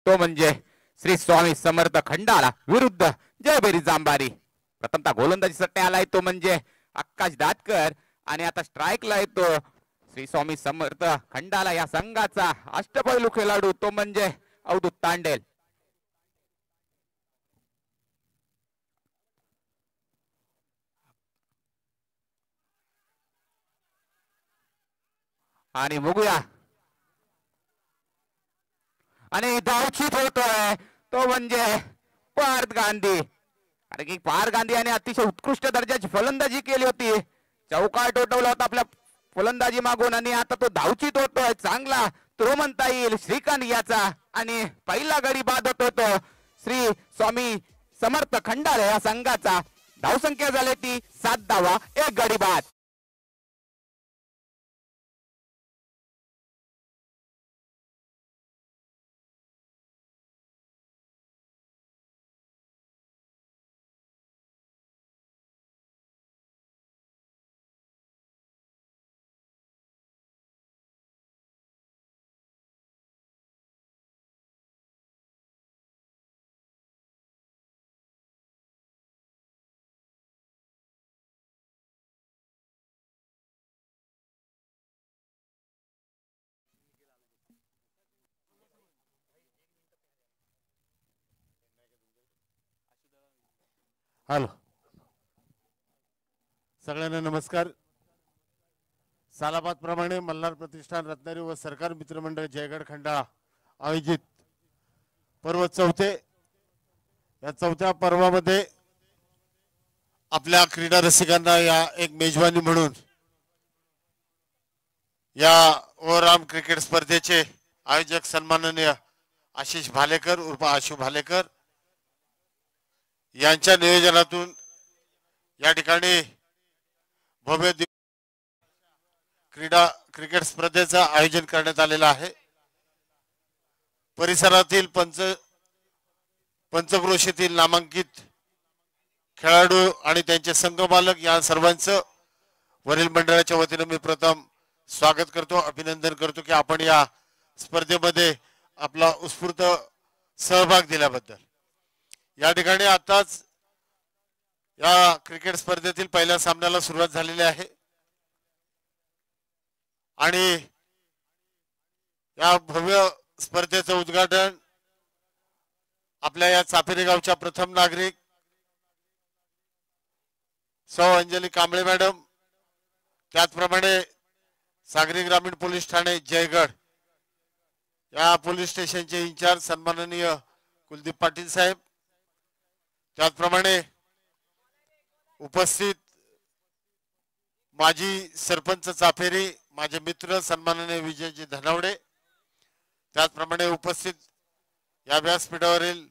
तो म्हणजे श्री स्वामी समर्थ खंडाळा विरुद्ध जयभैरी जांभारी. प्रथमतः गोलंदाजीसाठी आलाय तो म्हणजे आकाश दातकर आणि आता स्ट्राईकला येतो श्री स्वामी समर्थ खंडाळा या संघाचा अष्टपैलू खेळाडू तो म्हणजे अवधूत तांडेल. आणि बघूया आणि धावचीत होतोय तो म्हणजे पार्थ गांधी. कारण की पार्थ गांधी याने अतिशय उत्कृष्ट दर्जाची फलंदाजी केली होती. चौकार टोटवला होता आपल्या फलंदाजी मागून आणि आता तो धावचीत होतोय. चांगला तो म्हणता येईल श्रीकांत याचा आणि पहिला गडी बाद होतो श्री स्वामी समर्थ खंडाळे या संघाचा. धावसंख्या झाली ती 7 धावा 1 गडी बाद. हॅलो सगळ्यांना नमस्कार. सालाबाद प्रमाणे मल्हार प्रतिष्ठान रत्नागिरी व सरकार मित्रमंडळ जयगड खंडाळा आयोजित पर्व चौथे या चौथ्या पर्वामध्ये आपल्या क्रीडा रसिकांना या एक मेजवानी म्हणून या ओव्हरआर्म क्रिकेट स्पर्धेचे आयोजक सन्माननीय आशिष भालेकर उर्फ आशू भालेकर यांच्या नियोजनातून या ठिकाणी भव्य क्रिकेट स्पर्धेचं आयोजन करण्यात आलेलं आहे. परिसरातील पंचक्रोशीतील नामांकित खेळाडू आणि त्यांचे संघ मालक या सर्वांचं वरील मंडळाच्या वतीने मी प्रथम स्वागत करतो, अभिनंदन करतो की आपण या स्पर्धेमध्ये आपला उत्स्फूर्त सहभाग दिल्याबद्दल. या ठिकाणी आताच या क्रिकेट स्पर्धेतील पहिल्या सामन्याला सुरुवात झालेली आहे आणि या भव्य स्पर्धेचं उद्घाटन आपल्या या चापेरी गावच्या प्रथम नागरिक सौ अंजली कांबळे मॅडम, त्याचप्रमाणे सागरी ग्रामीण पोलीस ठाणे जयगड या पोलीस स्टेशनचे इंचार्ज सन्माननीय कुलदीप पाटील साहेब, त्याचप्रमाणे उपस्थित माजी सरपंच चाफेरी माझे मित्र सन्माननीय विजयजी धनावडे, त्याचप्रमाणे उपस्थित या व्यासपीठावरील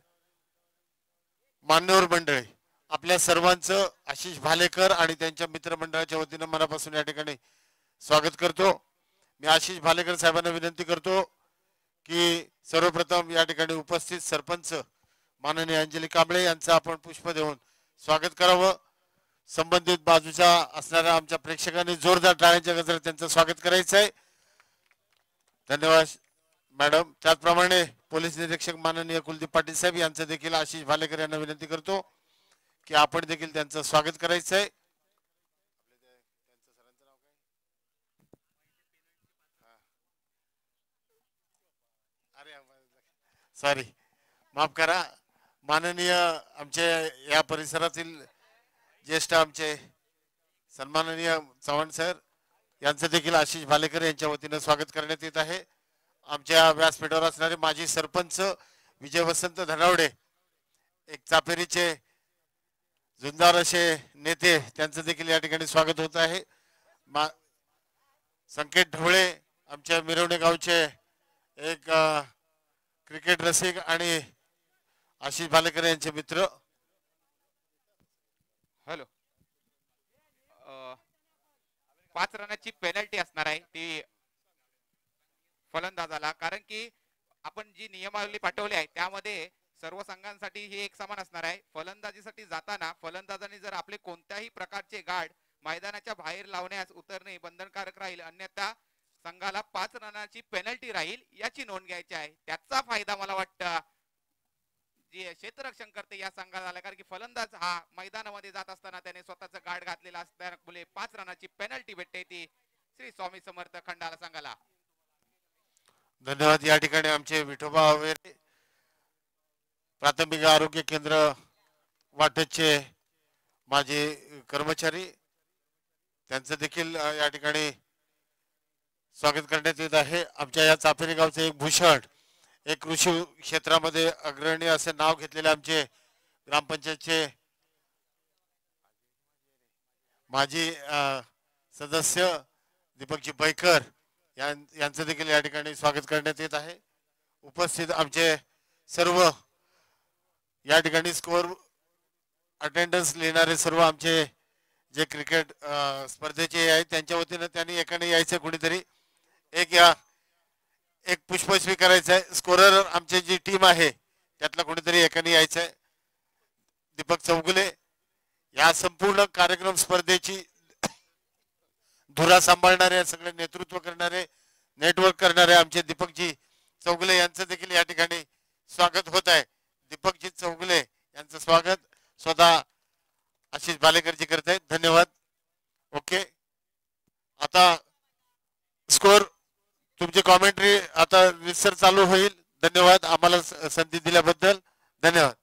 मान्यवर मंडळी, आपल्या सर्वांचं आशिष भालेकर आणि त्यांच्या मित्रमंडळाच्या वतीने मनापासून या ठिकाणी स्वागत करतो. मी आशिष भालेकर साहेबांना विनंती करतो की सर्वप्रथम या ठिकाणी उपस्थित सरपंच माननीय अंजली कांबळे यांचं आपण पुष्प देऊन स्वागत करावं. संबंधित बाजूच्या असणाऱ्या आमच्या प्रेक्षकांनी जोरदार टाळ्यांच्या गजरात त्यांचं स्वागत करायचं आहे. धन्यवाद मॅडम. त्याचप्रमाणे पोलीस निरीक्षक माननीय कुलदीप पाटील साहेब यांचं देखील आशिष भालेकर यांना विनंती करतो की आपण देखील त्यांचं स्वागत करायचं आहे. सॉरी माफ करा. माननीय आमचे या परिसरातील ज्येष्ठ आमचे सन्माननीय चव्हाण सर यांचं देखील आशिष भालेकर यांच्या वतीने स्वागत करण्यात येत आहे. आमच्या व्यासपीठावर असणारे माजी सरपंच विजय वसंत धनावडे, एक चापेरीचे झुंजार असे नेते, त्यांचं देखील या ठिकाणी स्वागत होत आहे. संकेत ढवळे आमच्या मिरवणे गावचे एक क्रिकेट रसिक आणि आशिष भालेकर यांचे मित्र. हॅलो, 5 रनाची पेनल्टी असणार आहे ती फलंदाजाला, कारण की आपण जी नियमावली पाठवली आहे त्यामध्ये सर्व संघांसाठी ही एक समान असणार आहे. फलंदाजीसाठी जाताना फलंदाजाने जर आपले कोणत्याही प्रकारचे गार्ड मैदानाच्या बाहेर लावण्यास उतरणे बंधनकारक राहील, अन्यथा संघाला 5 रनाची पेनल्टी राहील याची नोंद घ्यायची आहे. त्याचा फायदा मला वाटतं जे क्षेत्ररक्षण करते या संघाला झाला, कारण की फलंदाज हा मैदानामध्ये जात असताना त्याने स्वतःचं गार्ड घातलेला असल्यामुळे 5 रनाची पेनल्टी भेटते ती श्री स्वामी समर्थ खंडाला संघाला. धन्यवाद. या ठिकाणी आमचे विठोबा वगैरे प्राथमिक आरोग्य केंद्र वाटचे माझे कर्मचारी त्यांचं देखील या ठिकाणी स्वागत करण्यात येत आहे. आमच्या या चापेरी गावचे एक भूषण, एक कृषी क्षेत्रामध्ये अग्रणी असे नाव घेतलेले आमचे ग्रामपंचायतचे माजी सदस्य दीपकजी बैकर यांचं देखील या ठिकाणी स्वागत करण्यात येत आहे. उपस्थित आमचे सर्व या ठिकाणी स्कोअर अटेंडन्स लिहिणारे सर्व आमचे जे क्रिकेट स्पर्धेचे आहेत त्यांच्या वतीनं त्यांनी एकाने यायचं, कुणीतरी एक पुष्प स्वीकारायचं आहे. स्कोरर आमची जी टीम आहे त्यातला कोणीतरी एकाने यायचं आहे. दीपक चौगुले या संपूर्ण कार्यक्रम स्पर्धेची धुरा सांभाळणारे, सगळे नेतृत्व करणारे, नेटवर्क करणारे आमचे दीपकजी चौगुले यांचं देखील या ठिकाणी स्वागत होत आहे. दीपकजी चौगुले यांचं स्वागत स्वतः आशिष भालेकरजी करत आहेत. धन्यवाद. ओके, आता स्कोर तुमची कॉमेंट्री आता विस्तार चालू होईल. धन्यवाद आम्हाला संधी दिल्याबद्दल. धन्यवाद.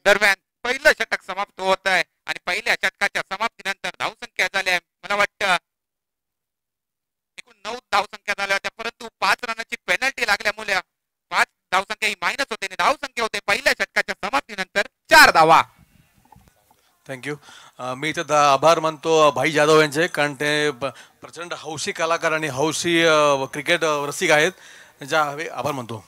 दरम्यान पहिलं षटक समाप्त होत आहे आणि पहिल्या षटकाच्या समाप्तीनंतर धावसंख्या झाल्या मला वाटतं एकूण 9 धावसंख्या झाल्या होत्या, परंतु 5 रनाची पेनल्टी लागल्यामुळे 5 धावसंख्या ही मायनस होते आणि धावसंख्या होते पहिल्या षटकाच्या समाप्तीनंतर 4 धावा. थँक्यू. मी इथं आभार मानतो भाई जाधव यांचे, कारण ते प्रचंड हौशी कलाकार आणि हौशी क्रिकेट रसिक आहेत. त्यांच्या आभार मानतो.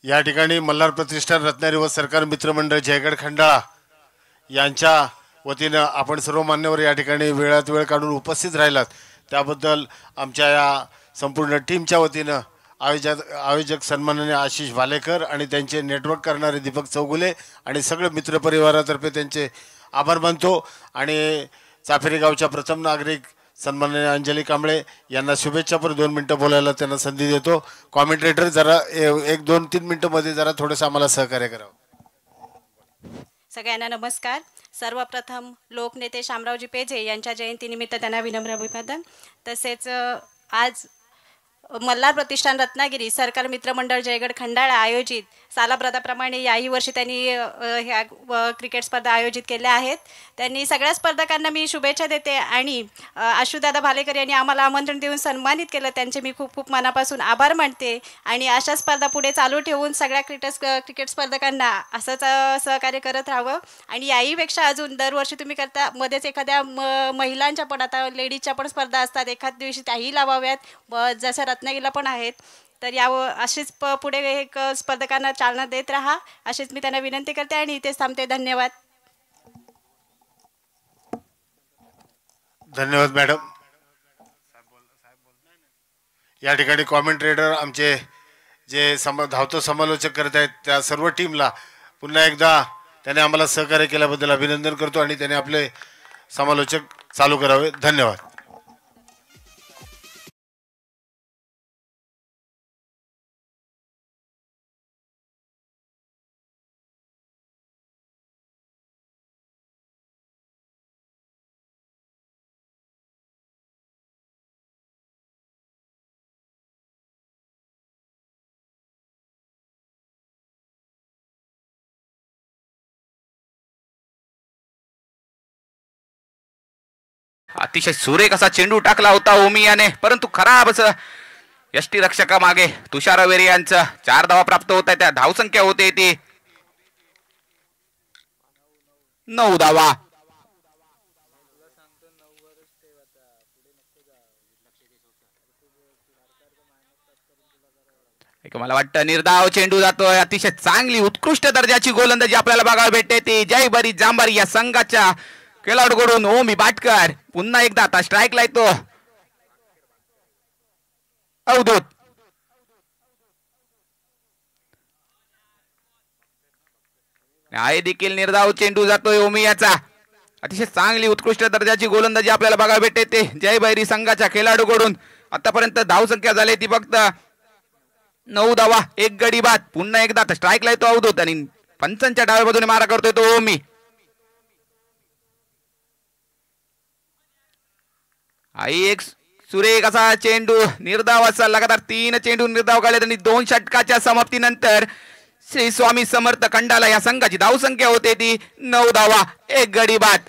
या ठिकाणी मल्हार प्रतिष्ठान रत्नागिरी व सरकार मित्रमंडळ जयगड खंडाळा यांच्या वतीनं आपण सर्व मान्यवर या ठिकाणी वेळात वेळ काढून उपस्थित राहिलात त्याबद्दल आमच्या या संपूर्ण टीमच्या वतीनं आयोजक सन्माननीय आशिष भालेकर आणि त्यांचे नेटवर्क करणारे दीपक चौगुले आणि सगळे मित्रपरिवारातर्फे त्यांचे आभार मानतो. आणि चाफेरी गावच्या प्रथम नागरिक सन्माननीय अंजली कांबळे यांना शुभेच्छा. पर 2 मिनिटं बोलायला त्यांना संधी देतो. कॉमेंटेटर जरा 1-2-3 मिनिटं मध्ये जरा थोडंसं आम्हाला सहकार्य करावं. सगळ्यांना नमस्कार. सर्वप्रथम लोकनेते शामरावजी पेजे यांच्या जयंतीनिमित्त त्यांना विनम्र अभिवादन. तसेच आज मल्हार प्रतिष्ठान रत्नागिरी सरकार मित्रमंडळ जयगड खंडाळा आयोजित सालाप्रमाणे याही वर्षी त्यांनी ह्या क्रिकेट स्पर्धा आयोजित केल्या आहेत. त्यांनी सगळ्या स्पर्धकांना मी शुभेच्छा देते आणि आशुदादा भालेकर यांनी आम्हाला आमंत्रण देऊन सन्मानित केलं, त्यांचे मी खूप खूप मनापासून आभार मानते. आणि अशा स्पर्धा पुढे चालू ठेवून सगळ्या क्रिकेट स्पर्धकांना असंच सहकार्य करत राहावं. आणि याहीपेक्षा अजून दरवर्षी तुम्ही करता मध्येच एखाद्या महिलांच्या पण आता लेडीजच्या पण स्पर्धा असतात, एखाद दिवशी त्याही लावाव्यात जसं रत्नागिरीला पण आहेत. तर अशीच पुढे एक स्पर्धकांना चालना देत राहा अशीच मी त्यांना विनंती करते आणि इथेच थांबते. धन्यवाद. धन्यवाद मॅडम. या ठिकाणी कॉमेंटेटर आमचे जे धावतो समालोचक करत आहेत त्या सर्व टीमला पुन्हा एकदा त्याने आम्हाला सहकार्य केल्याबद्दल अभिनंदन करतो आणि त्याने आपले समालोचक चालू करावे. धन्यवाद. अतिशय सुरेख असा चेंडू टाकला होता ओमियाने, परंतु खराब असं यष्टी रक्षका मागे तुषार वेरे यांचं 4 धावा प्राप्त होत आहे. त्या धावसंख्या होते ती 9 धावा. मला वाटतं निर्धाव चेंडू जातोय. अतिशय चांगली उत्कृष्ट दर्जाची गोलंदाजी आपल्याला बघायला भेटते ती जयभरी जांभारी या संघाच्या खेळाडूकडून ओमी बाटकर. पुन्हा एकदा आता स्ट्राईकला येतो अवधूत. आहे देखील निर्धाव चेंडू जातोय ओमी याचा. अतिशय चांगली उत्कृष्ट दर्जाची गोलंदाजी आपल्याला बघायला भेटते ते जयभैरी संघाच्या खेळाडूकडून. आतापर्यंत धाव संख्या झाली ती फक्त 9 धावा 1 गडी बाद. पुन्हा एकदा स्ट्राईकला येतो अवधूत आणि पंचांच्या डाव्या बाजूने मारा करतोय तो ओमी. आई एक सुरेख असा चेंडू निर्धाव असा लगातार 3 चेंडू निर्धाव काढले आणि 2 षटकाच्या समाप्तीनंतर श्री स्वामी समर्थ खंडाला या संघाची धाव संख्या होते ती 9 धावा 1 गडी बाद.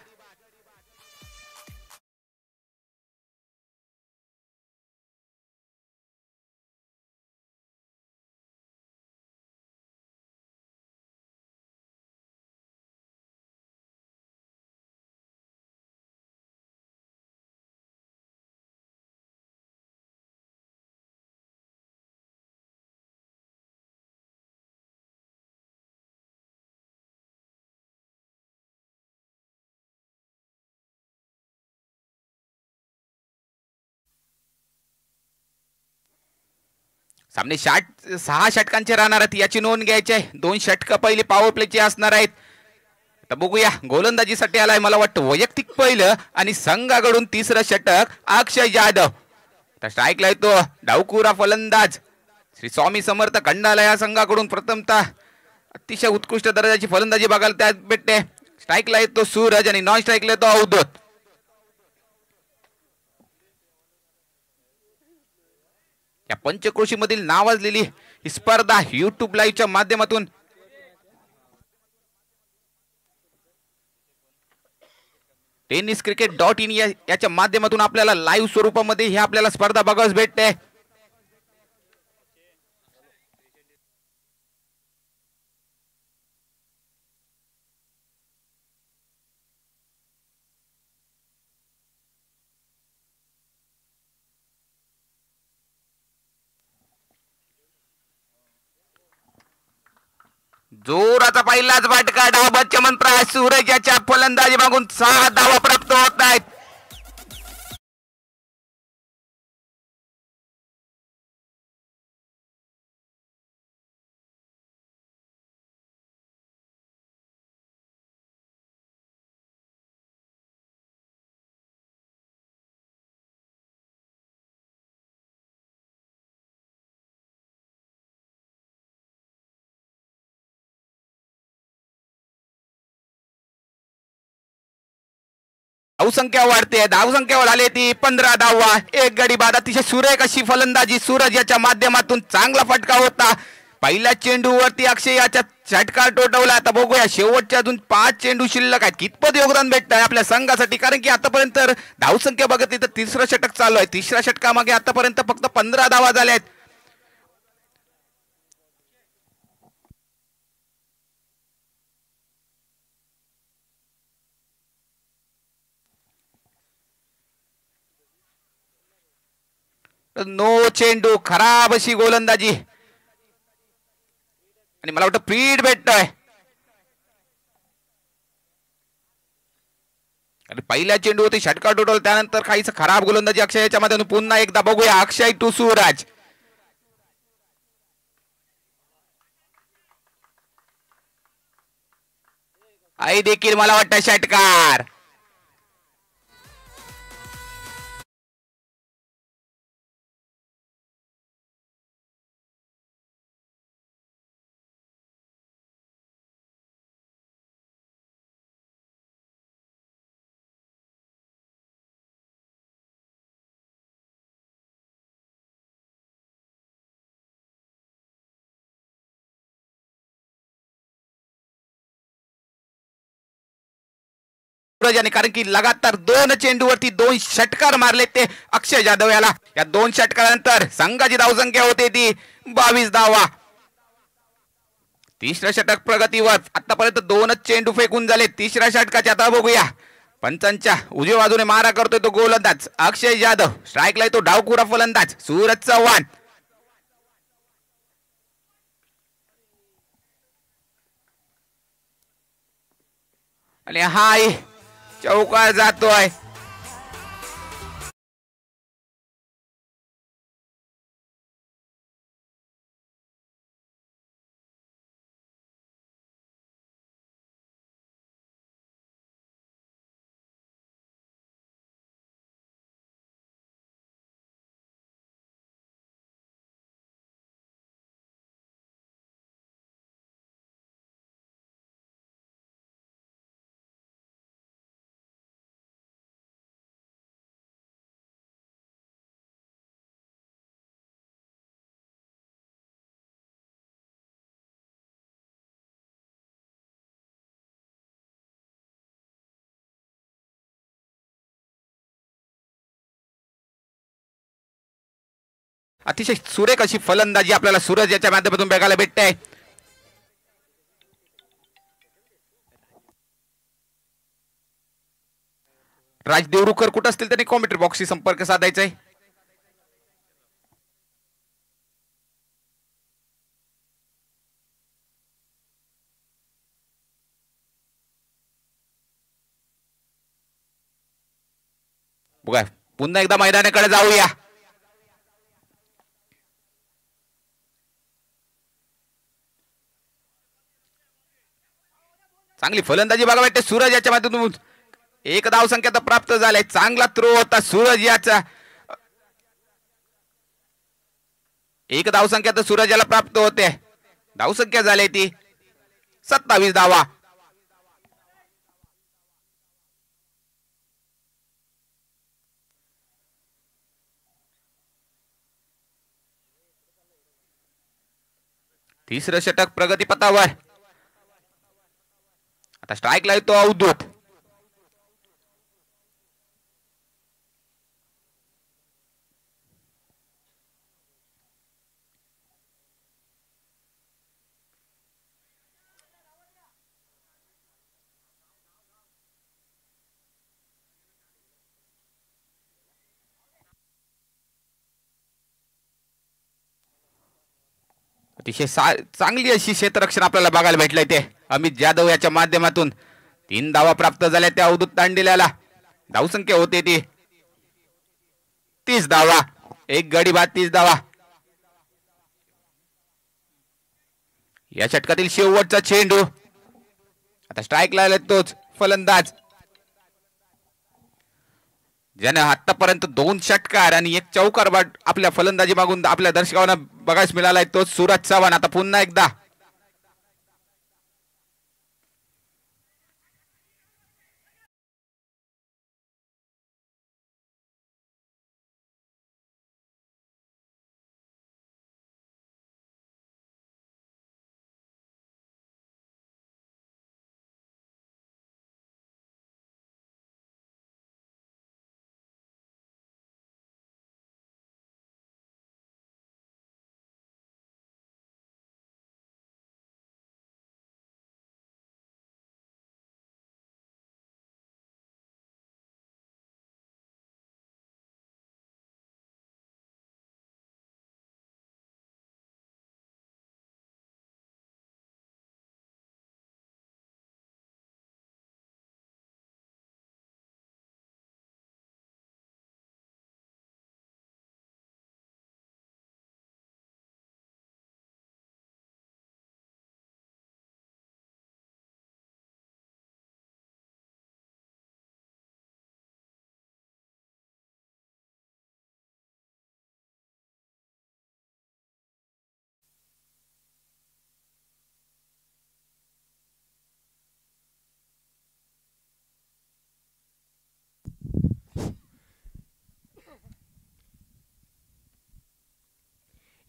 सामने 6 षटकांचे राहणार आहेत याची नोंद घ्यायची आहे. 2 षटक पहिली पॉवर प्लेची असणार आहेत. आता बघूया गोलंदाजीसाठी आलाय मला वाटतं वैयक्तिक पहिलं आणि संघाकडून 3रं षटक अक्षय जाधव. तर स्ट्राईकला येतो डावकुरा फलंदाज श्री स्वामी समर्थ खंडाला या संघाकडून. प्रथमतः अतिशय उत्कृष्ट दर्जाची फलंदाजी बघायला त्यात भेटते. स्ट्राईकला येतो सूरज आणि नॉन स्ट्राईकला येतो अवधूत. या पंचक्रोशी मधील नावाजलेली ही स्पर्धा युट्यूब लाईव्हच्या माध्यमातून tenniscricket.in याच्या माध्यमातून आपल्याला लाईव्ह स्वरूपामध्ये ही आपल्याला स्पर्धा बघायला भेटते. जोराचा पहिलाच फटका डावबादच्या मंत्र सूरज याच्या फलंदाजी मागून 6 धावा प्राप्त होत आहेत. धावसंख्या वाढते. धावसंख्या वाढाली ती 15 धावा 1 गडी बाद. अतिशय सुरेख अशी फलंदाजी सूरज याच्या माध्यमातून चांगला फटका होता. पहिल्या चेंडूवरती अक्षय याच्या षटकार टोटवला. आता बघूया शेवटच्या अजून 5 चेंडू शिल्लक आहेत कितपत योगदान भेटत आहे आपल्या संघासाठी. कारण की आतापर्यंत धावसंख्या बघितली तर 3रं षटक चालू आहे. 3ऱ्या षटकामागे आतापर्यंत फक्त 15 धावा झाल्या आहेत. नो चेंडू खराब अशी गोलंदाजी आणि मला वाटतं फीड भेटतोय. आणि पहिल्या चेंडू होती षटकार टोटल त्यानंतर काहीच खराब गोलंदाजी अक्षय याच्या मध्ये. पुन्हा एकदा बघूया अक्षय टू सूरज. आई देखील मला वाटतं षटकार. कारण की लगातार 2 चेंडूवरती 2 षटकार मारले ते अक्षय जाधव याला. या 2 षटकारानंतर संघाची धावसंख्या होते ती 22 धावा. 3रं षटक प्रगतीवर. आतापर्यंत 2च चेंडू फेकून झाले 3ऱ्या षटकाचे. आता बघूया पंचांच्या उजव्या बाजूने मारा करतोय तो गोलंदाज अक्षय जाधव. स्ट्राईकला येतो डावकुरा फलंदाज सूरज चव्हाण. आणि हाय चौकार जातोय. अतिशय सुरेख अशी फलंदाजी आपल्याला सूरज याच्या माध्यमातून बघायला भेटते. राज देवरुखकर कुठं असतील त्यांनी कॉमेंट्री बॉक्सशी संपर्क साधायचा आहे. बघा पुन्हा एकदा मैदानाकडे जाऊया. चांगली फलंदाजी बघा भेटते सूरज याच्या माध्यमातून. एक धाव संख्या प्राप्त झालाय. चांगला थ्रो होता सूरज याचा. एक धाव संख्या तर सूरज याला प्राप्त होते. धाव संख्या झाली ती 27 धावा. तिसरं षटक प्रगतीपथावर. आता स्ट्राईकला येतो अवधूत. अतिशय चांगली अशी क्षेत्ररक्षण आपल्याला बघायला भेटलंय ते अमित जाधव याच्या माध्यमातून. 3 धावा प्राप्त झाल्या त्या अवधूत तांडेल्याला. धावसंख्या होते ती 30 धावा. एक गडी बाद 30 धावा. या षटकातील शेवटचा चेंडू. आता स्ट्राईकला आला तोच फलंदाज ज्याने आतापर्यंत 2 षटकार आणि 1 चौकार बाद आपल्या फलंदाजी मागून आपल्या दर्शकांना बघायला मिळालाय तो सूरज चव्हाण. आता पुन्हा एकदा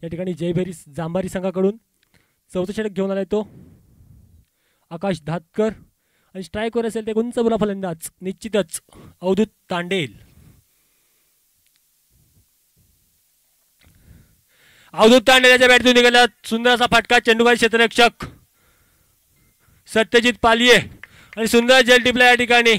या ठिकाणी जयभैरी जांभारी संघाकडून चौथा षटक घेऊन आलाय तो आकाश धातकर आणि स्ट्राईकवर असेल ते उंच बोला फलंदाज निश्चितच अवधूत तांडेल. अवधूत तांडेलच्या बॅटतून निघाला सुंदर असा फटका. चेंडूबाई क्षेत्ररक्षक सत्यजित पालिये आणि सुंदर जल टिपला या ठिकाणी.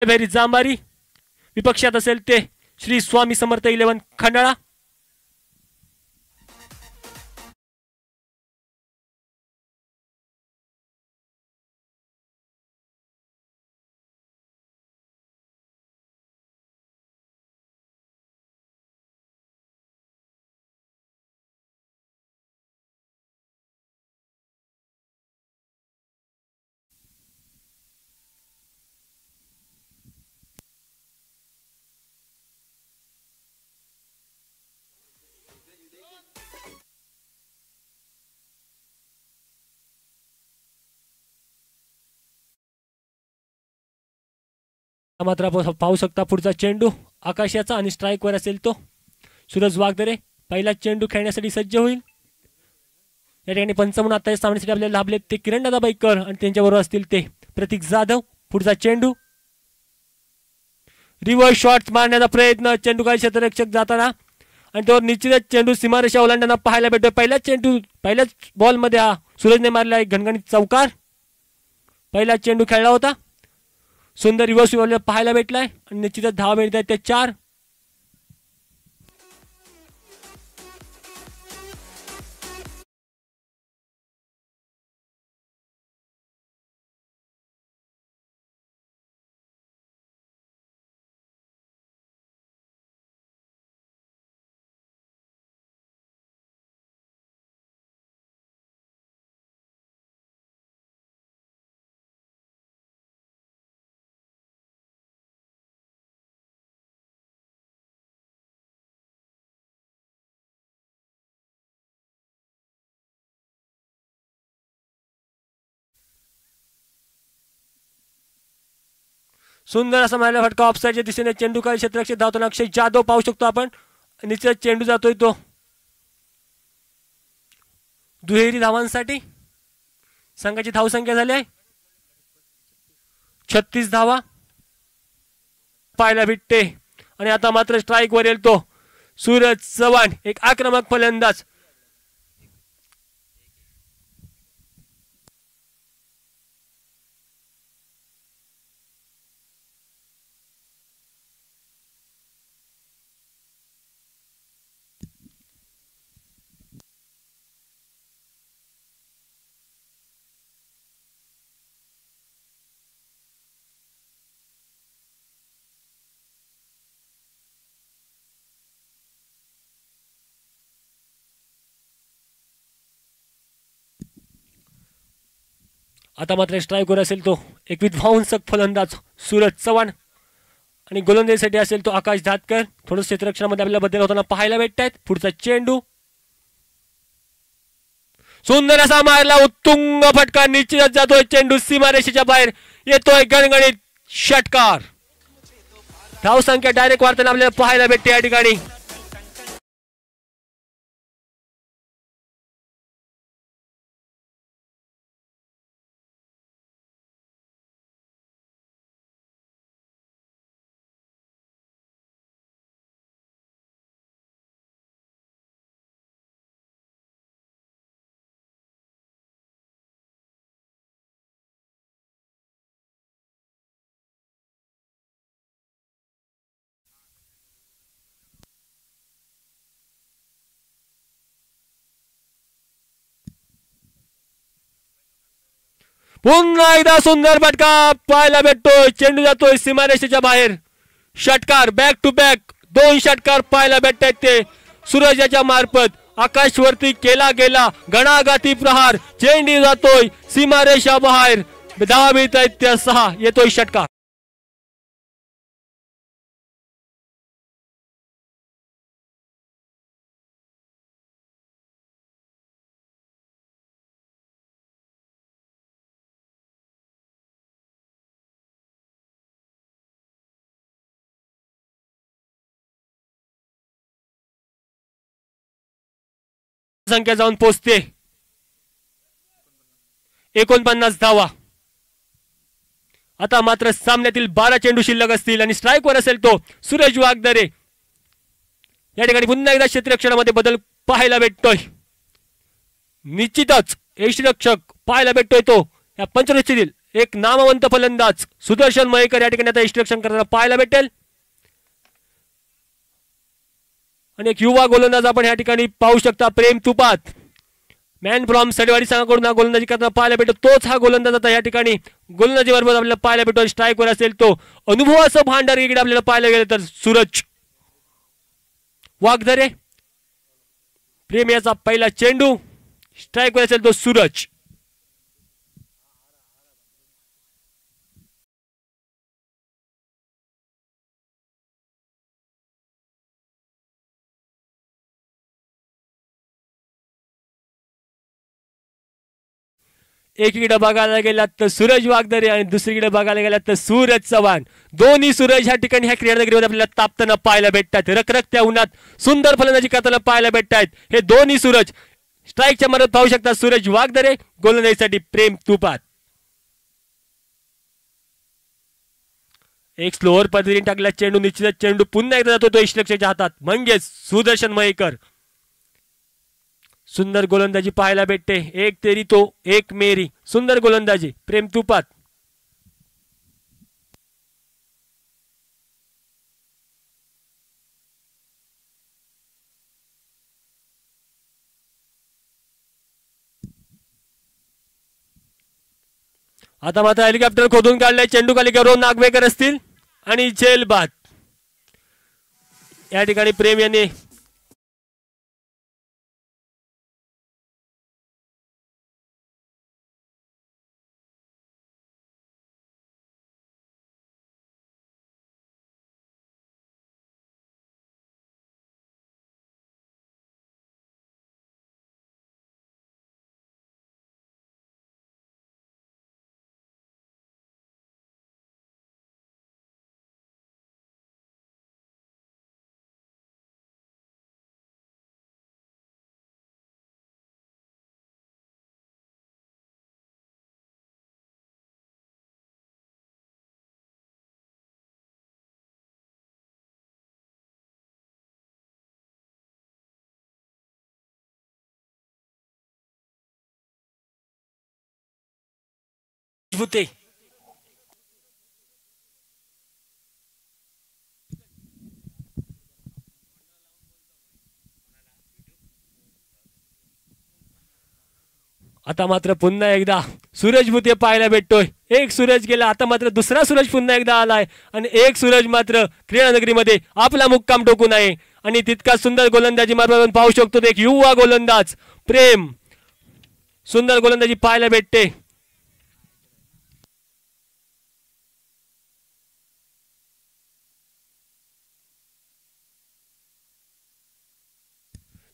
जयभैरी जांभारी, विपक्षात असेल ते श्री स्वामी समर्थ 11 खंडाळा. मात्र पाहू शकता पुढचा चेंडू आकाशाचा आणि स्ट्राइक वर असेल तो सूरज वागदरे. पहिला चेंडू खेळण्यासाठी सज्ज होईल. या ठिकाणी पंच म्हणून आता सामन्यासाठी आपल्याला लाभले ते किरण दादा बाईकर आणि त्यांच्याबरोबर असतील ते प्रतीक जाधव. पुढचा चेंडू रिव्हर्स शॉट मारण्याचा प्रयत्न, चेंडूकाळी क्षेत्ररक्षक जाताना आणि त्यावर निश्चितच चेंडू सीमारेषा ओलांडताना पाहायला भेटतोय. पहिल्याच बॉलमध्ये हा सूरजने मारला एक घणघणीत चौकार. पहिला चेंडू खेळला होता, सुंदर रिव्हर्स पाहायला भेटलाय आणि निश्चितच धावा मिळत आहेत ते 4. सुंदर असा मारला फटका ऑफसाईडच्या दिशेने. चेंडूकाळी क्षेत्ररक्षक धावताना अक्षय जाधव पाहू शकतो आपण. निश्चित चेंडू जातोय तो दुहेरी धावांसाठी. संघाची धावसंख्या झाली आहे 36 धावा पाहायला भेटते. आणि आता मात्र स्ट्राइक वर येईल तो सूरज चव्हाण, एक आक्रमक फलंदाज. आता मात्र स्ट्राइकवर असेल तो एक विध्वंसक फलंदाज सूरज चव्हाण आणि गोलंदाजीसाठी असेल तो आकाश धातकर. थोडं क्षेत्ररक्षणामध्ये आपल्याला बदल होताना पाहायला भेटत आहेत. पुढचा चेंडू सुंदर असा मारला, उत्तुंग फटका, निश्चितच जातोय चेंडू सीमारेषेच्या बाहेर. येतोय गणगणित षटकार. धावसंख्या डायरेक्ट वाढताना आपल्याला पाहायला भेटते या ठिकाणी. पुन्हा एकदा सुंदर फटका पाहायला भेटतोय. चेंडू जातोय सीमारेषेच्या बाहेर. षटकार बॅक टू बॅक 2 षटकार पाहायला भेटत आहेत ते सूरज याच्या मार्फत. आकाशवरती केला गेला गणागाती प्रहार. चेंडू जातोय सीमारेषा बाहेर. धावा मिळत आहेत त्या 6. येतोय षटकार. संख्या जाऊन पोहोचते 49 धावा. आता मात्र सामन्यातील 12 चेंडू शिल्लक असतील आणि स्ट्राइक वर असेल तो सूरज वागदरे. या ठिकाणी पुन्हा एकदा क्षेत्ररक्षणामध्ये बदल पाहायला भेटतोय. निश्चितच यष्टिरक्षक पाहायला भेटतोय तो या पंचरक्षीतील एक नामवंत फलंदाज सुदर्शन मयेकर या ठिकाणी आता इन्स्ट्रक्शन करताना पाहायला भेटेल आणि एक युवा गोलंदाज आपण या ठिकाणी पाहू शकता प्रेम तुपात मॅन फ्रॉम सडवाडी संघाकडून हा गोलंदाजी करताना पाहायला भेटतो. तोच हा गोलंदाज आता या ठिकाणी गोलंदाजी बरोबर आपल्याला पाहायला भेटतो. स्ट्राईकवर असेल तो अनुभवाचं भांडार इकडे आपल्याला पाहायला गेलं तर सूरज वाघधरे. प्रेम याचा पहिला चेंडू स्ट्राईकवर असेल तो सूरज. एकीकडे बघायला गेलात तर सूरज वाघदरे आणि दुसरीकडे बघायला गेलात तर सूरज चव्हाण. दोन्ही सूरज ह्या ठिकाणी ह्या क्रीडा नगरीमध्ये आपल्याला तापताना पाहायला भेटतात. रखरखत्या उन्हात सुंदर फलंदाजी करताना पाहायला भेटतात हे दोन्ही सूरज. स्ट्राईकच्या मदत पाहू शकता सूरज वाघदरे गोलंदाजीसाठी प्रेम तुपात. एक स्लोअर पद्धतीने टाकला चेंडू निश्चितच चेंडू पुन्हा एकदा जातो तो इश्लक्षच्या हातात म्हणजेच सुदर्शन मयेकर. सुंदर गोलंदाजी पाहायला भेटते. एक तेरी तो एक मेरी सुंदर गोलंदाजी प्रेम तुपात. आता मात्र हेलिकॉप्टर खोदून काढलाय चेंडू खाली गौरव नागवेकर असतील आणि झेल बाद. या ठिकाणी प्रेम यांनी भुते आता मात्र पुन्हा एकदा सूरज भुते पाहायला भेटतोय. एक सूरज गेला आता मात्र दुसरा सूरज पुन्हा एकदा आलाय आणि एक सूरज मात्र क्रीडा नगरीमध्ये आपला मुक्काम टोकून आहे आणि तितका सुंदर गोलंदाजी मार्गावरून पाहू शकतो एक युवा गोलंदाज प्रेम. सुंदर गोलंदाजी पाहायला भेटते.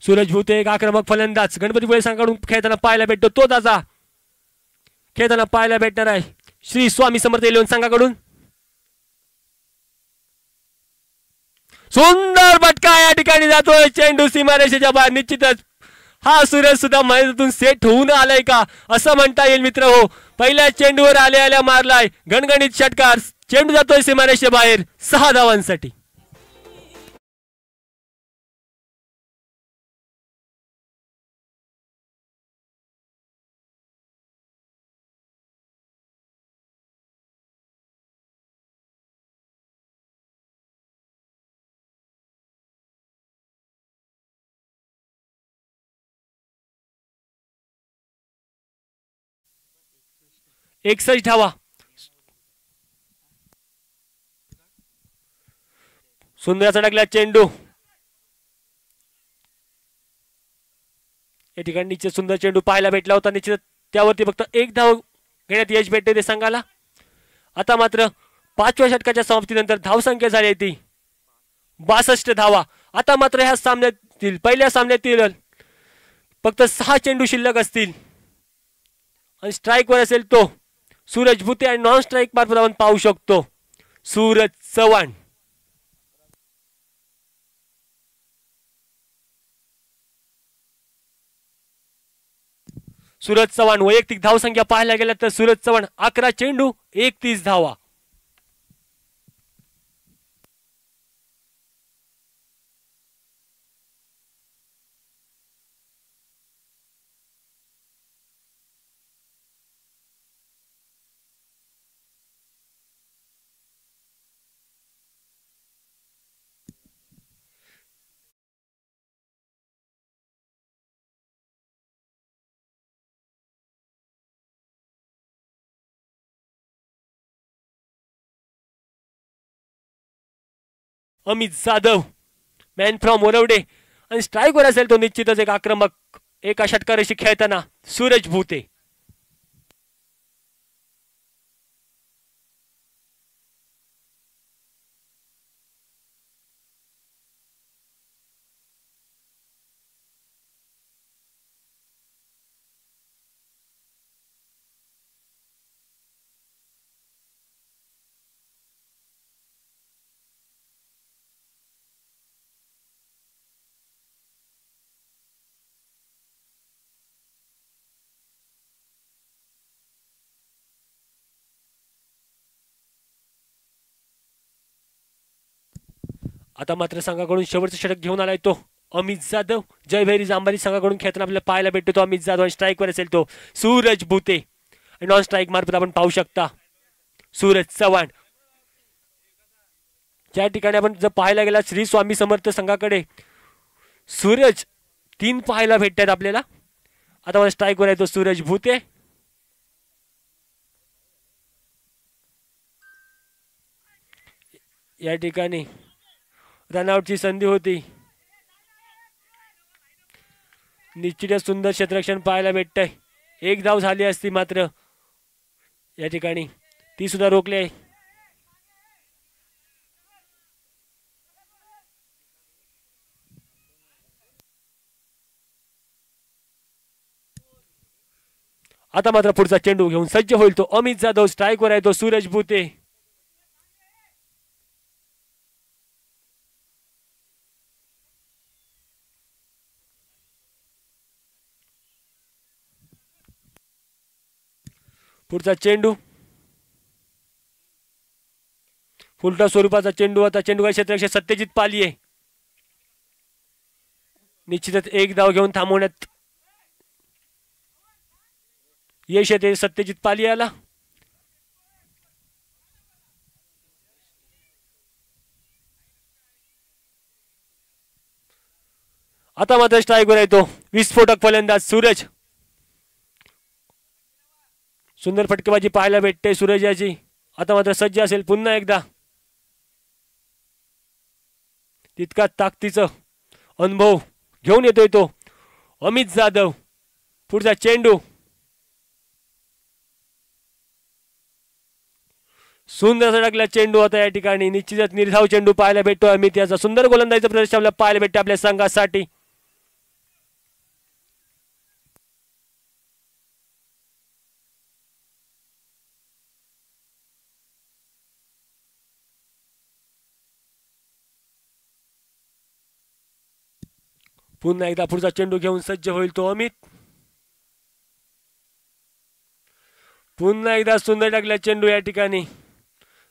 सूरज भुते एक आक्रमक फलंदाज गणपतीपुळे संघाकडून खेळताना पाहायला भेटतो. तो त्याचा खेळताना पाहायला भेटणार आहे श्री स्वामी समर्थ इलेव्हन संघाकडून. सुंदर फटका या ठिकाणी जातोय चेंडू सीमारेषेच्या बाहेर. निश्चितच हा सूरज सुद्धा मैदानातून सेट होऊन आलाय का असं म्हणता येईल मित्र हो. पहिल्या चेंडूवर आल्या मारलाय गणगणित षटकार. चेंडू जातोय सीमारेषे बाहेर 6 धावांसाठी. एकसष्ट धावा. सुंदर टाकला चेंडू या ठिकाणी निश्चित सुंदर चेंडू पाहायला भेटला होता. निश्चित त्यावरती फक्त एक धाव घेण्यात यश भेटते ते संघाला. आता मात्र 5व्या षटकाच्या समाप्तीनंतर धावसंख्या झाली ती 62 धावा. आता मात्र ह्या सामन्यातील पहिल्या सामन्यातील फक्त 6 चेंडू शिल्लक असतील आणि स्ट्राईकवर असेल तो सूरज भुते आणि नॉन स्ट्राईक मार्फत आपण पाहू शकतो सूरज चव्हाण. सूरज चव्हाण वैयक्तिक धावसंख्या पाहायला गेल्या तर सूरज चव्हाण 11 चेंडू 31 धावा. अमित जाधव मॅन फ्रॉम वरवडे आणि स्ट्राईकवर असेल तो निश्चितच एक आक्रमक एका षटकाराशी खेळताना सूरज भूते. आता मात्र संघाकडून शेवटचं षटक घेऊन आलाय तो अमित जाधव. जयभैरी जांभारी संघाकडून खेळताना आपल्याला पाहायला भेटतो तो अमित जाधव आणि स्ट्राईकवर असेल तो सूरज भूते आणि नॉन स्ट्राईक मार्फत आपण पाहू शकता सूरज चव्हाण. ज्या ठिकाणी आपण जर पाहायला गेला श्री स्वामी समर्थ संघाकडे सूरज 3 पाहायला भेटतात आपल्याला. आता मला स्ट्राईकवर आहे तो सूरज भूते. या ठिकाणी रनआउटची संधी होती. निश्चितच सुंदर क्षेत्ररक्षण पाहायला भेटतंय. 1 धाव झाली असती मात्र या ठिकाणी ती सुद्धा रोखली आहे. आता मात्र पुढचा चेंडू घेऊन सज्ज होईल तो अमित जाधव. स्ट्राईकवर आहे तो सूरज भूते. पुढचा चेंडू फुलटा स्वरूपाचा चेंडू. आता चेंडू क्षेत्ररक्षक सत्यजित पाली आहे. निश्चितच 1 धाव घेऊन थांबवण्यात यश येते सत्यजित पाली याला. आता मात्र स्ट्राईकवर आहे तो विस्फोटक फलंदाज सूरज. सुंदर फटकेबाजी पाहायला भेटते सूरज याची. आता मात्र सज्ज असेल पुन्हा एकदा. तितका ताकदीचा अनुभव घेऊन येतोय तो अमित जाधव. पुढचा चेंडू सुंदर सडकला चेंडू. आता या ठिकाणी निश्चितच निर्धाव चेंडू पाहायला भेटतो अमित याचा. सुंदर गोलंदाजीचं प्रदर्शन आपल्याला पाहायला भेटते आपल्या संघासाठी. पुन्हा एकदा पुढचा चेंडू घेऊन सज्ज होईल तो अमित. पुन्हा एकदा सुंदर टाकला चेंडू. या ठिकाणी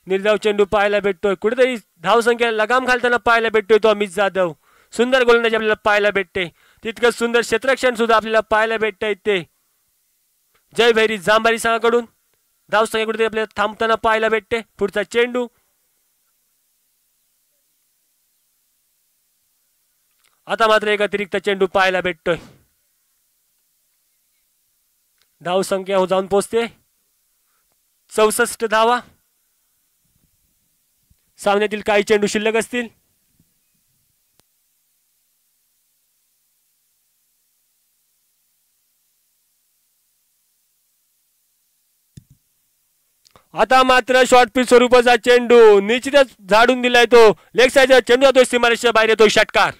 निर्धाव चेंडू पाहायला भेटतोय. कुठेतरी धावसंख्या लगाम घालताना पाहायला भेटतोय तो अमित जाधव. सुंदर गोलंदाजी आपल्याला पाहायला भेटते. तितकं सुंदर क्षेत्ररक्षण सुद्धा आपल्याला पाहायला भेटतंय ते जयभैरी जांभारी संघाकडून. धावसंख्या कुठेतरी आपल्याला थांबताना पाहायला भेटते. पुढचा चेंडू आता मात्र एक अतिरिक्त चेंडू पाहायला भेटतोय. धाव संख्या जाऊन पोहोचते 64 धावा. सामन्यातील काही चेंडू शिल्लक असतील. आता मात्र शॉर्ट पिच स्वरूपाचा चेंडू निश्चितच झाडून दिलाय तो. लेग साईडचा चेंडू जातो सीमारेषेच्या बाहेर येतो षटकार.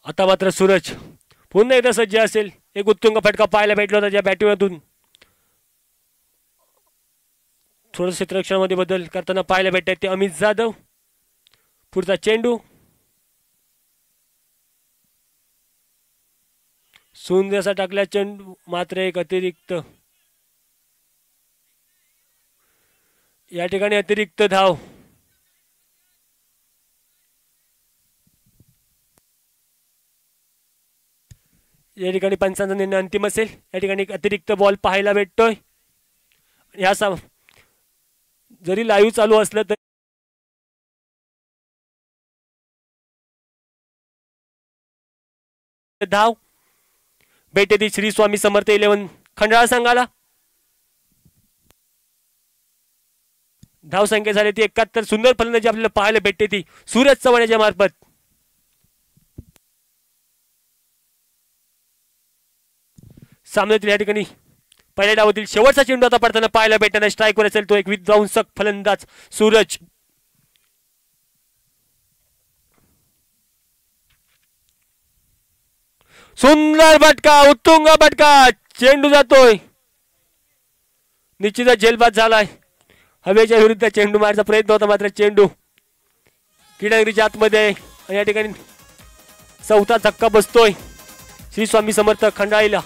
आता मात्र सूरज पुन्हा एकदा सज्ज असेल. एक उत्तुंग फटका पाहायला भेटला होता त्या बॅटिंगमधून. थोडं क्षेत्ररक्षणामध्ये बदल करताना पाहायला भेटतात ते अमित जाधव. पुढचा चेंडू सुंदर असा टाकला चेंडू, मात्र एक अतिरिक्त. या ठिकाणी अतिरिक्त धाव. या ठिकाणी पंचांचा निर्णय अंतिम असेल. या ठिकाणी एक अतिरिक्त बॉल पाहायला भेटतोय. या जरी लाईव्ह चालू असलं तर धाव भेटे ती श्री स्वामी समर्थ 11 खंडाळा संघाला. धाव संख्या झाली ती 71. सुंदर फलंदाजी आपल्याला पाहायला भेटते ती सूरज चव्हाण याच्या मार्फत. सामन्यातील या ठिकाणी पहिल्या डावातील शेवटचा चेंडू आता पडताना पाहायला भेटताना स्ट्राईकवर असेल तो एक विध्वंसक फलंदाज सूरज. सुंदर फटका, उत्तुंग फटका, चेंडू जातोय. निश्चितच झेलबाद झालाय. हवेच्या विरुद्ध चेंडू मारण्याचा प्रयत्न होता, मात्र चेंडू क्रीडांगणीच्या आतमध्ये. या ठिकाणी चौथा धक्का बसतोय श्री स्वामी समर्थ खंडाळीला.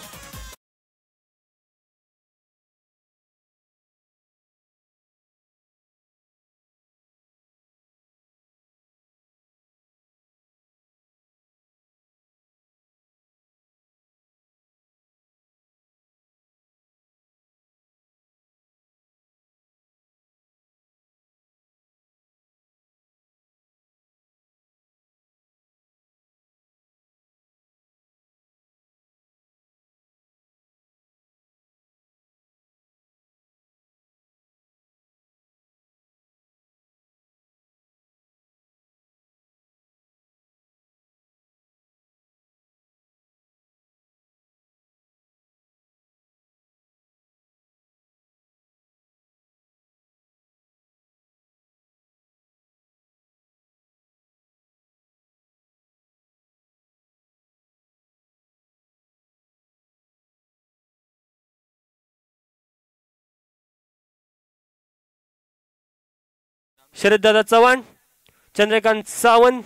शरददादा चव्हाण, चंद्रकांत सावंत,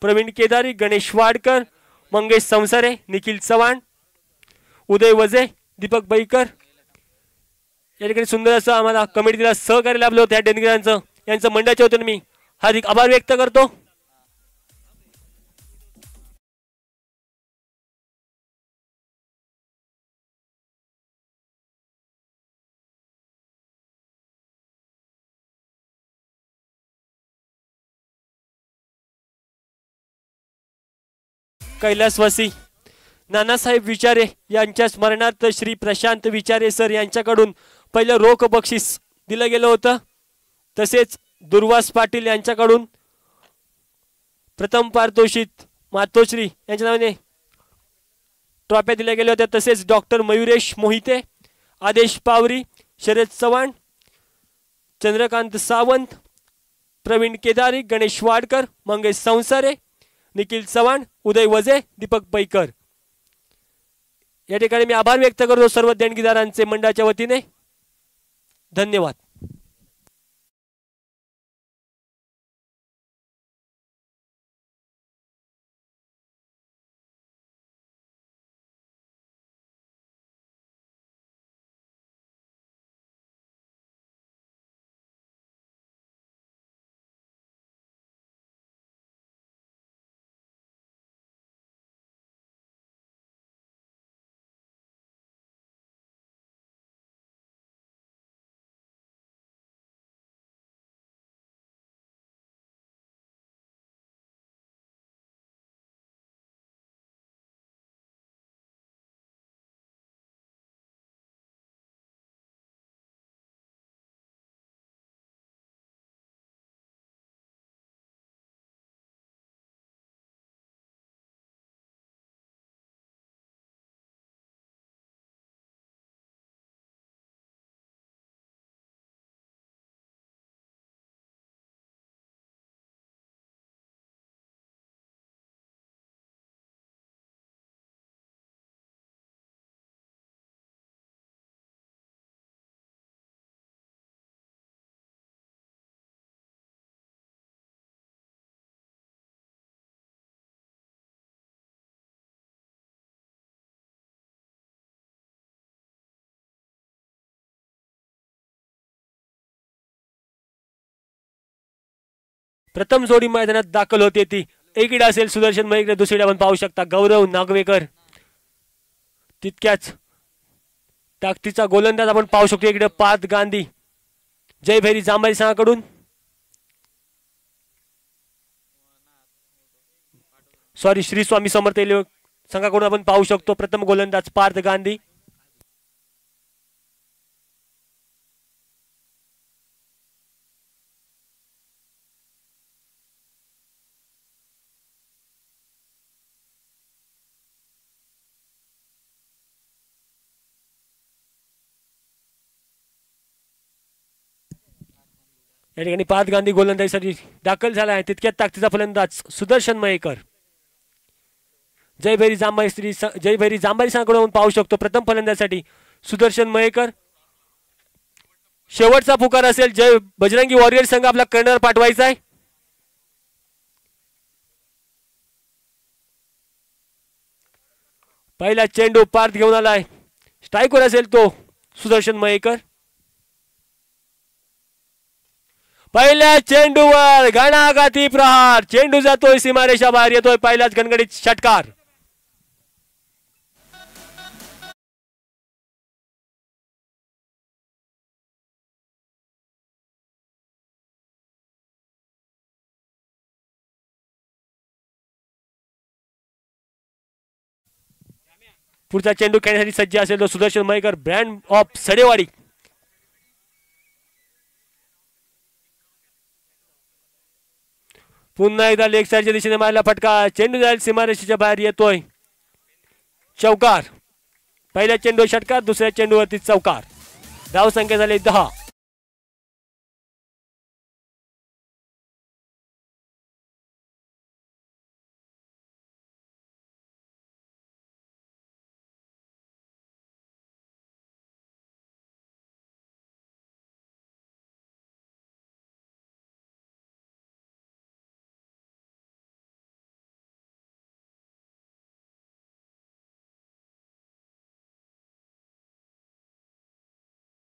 प्रवीण केदारी, गणेश वाडकर, मंगेश संसारे, निखिल चव्हाण, उदय वजे, दीपक बैकर. या ठिकाणी सुंदर असं आम्हाला कमिटीला सहकार्य लाभलं होतं. या डेनगिरांचं यांचं मंडळाच्या वतीने मी हार्दिक आभार व्यक्त करतो. कैलासवासी नानासाहेब विचारे यांच्या स्मरणार्थ श्री प्रशांत विचारे सर यांच्याकडून पहिलं रोख बक्षीस दिलं गेलं होतं. तसेच दुर्वास पाटील यांच्याकडून प्रथम पारितोषिक मातोश्री यांच्या नावाने ट्रॉफ्या दिल्या गेल्या होत्या. तसेच डॉक्टर मयुरेश मोहिते, आदेश पावरी, शरद चव्हाण, चंद्रकांत सावंत, प्रवीण केदारी, गणेश वाडकर, मंगेश संसारे, निखिल चव्हाण, उदय वजे, दीपक बैकर. या ठिकाणी मी आभार व्यक्त करतो सर्व देणगीदारांचे मंडळाच्या वतीने. धन्यवाद. प्रथम जोडी मैदानात दाखल होते ती एकीकडे असेल सुदर्शन मयेकर, दुसरीकडे आपण पाहू शकता गौरव नागवेकर. तितक्याच ताकदीचा गोलंदाज आपण पाहू शकतो इकडे पार्थ गांधी जय भैरी जांभारी संघाकडून. सॉरी श्री स्वामी समर्थ संघाकडून आपण पाहू शकतो प्रथम गोलंदाज पार्थ गांधी. या ठिकाणी पार्थ गांधी गोलंदाजीसाठी दाखल झाला आहे. तितक्यात ताकदीचा फलंदाज सुदर्शन मयेकर जय भैरी जांभारी संघाकडून आपण पाहू शकतो प्रथम फलंदाजीसाठी सुदर्शन मयेकर. शेवटचा पुकार असेल जय बजरंगी वॉरियर संघ आपला कर्णर पाठवायचा आहे. पहिला चेंडू पार्थ घेऊन आलाय. स्ट्राईकवर असेल तो सुदर्शन मयेकर. पहिल्या चेंडूवर घणाघाती प्रहार. चेंडू जातोय सीमारेषा बाहेर येतोय. पहिलाच गणगणित षटकार. पुढचा चेंडू खेळण्यासाठी सज्ज असेल तो सुदर्शन मयेकर ब्रँड ऑफ सडेवाडी. पुन्हा एकदा लेग साईडच्या दिशेने मारला फटका. चेंडू जाईल सीमारेषेच्या बाहेर येतोय. चौकार. पहिल्या चेंडू षटकार, दुसऱ्या चेंडूवरती चौकार. धाव संख्या झाली 10.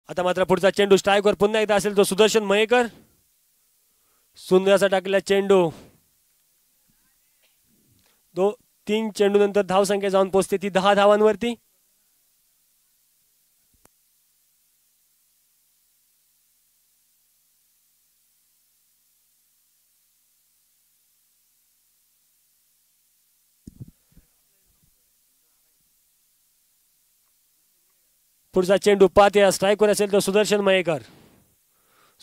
आता मात्र पुढचा चेंडू स्ट्राईकवर पुन्हा एकदा असेल तो सुदर्शन मयेकर. सुंदर असा टाकलेला चेंडू. 3 चेंडू नंतर धाव संख्या जाऊन पोहोचते ती 10 धावांवरती. पुढचा चेंडू पाहते स्ट्राईकवर असेल तो सुदर्शन मयेकर.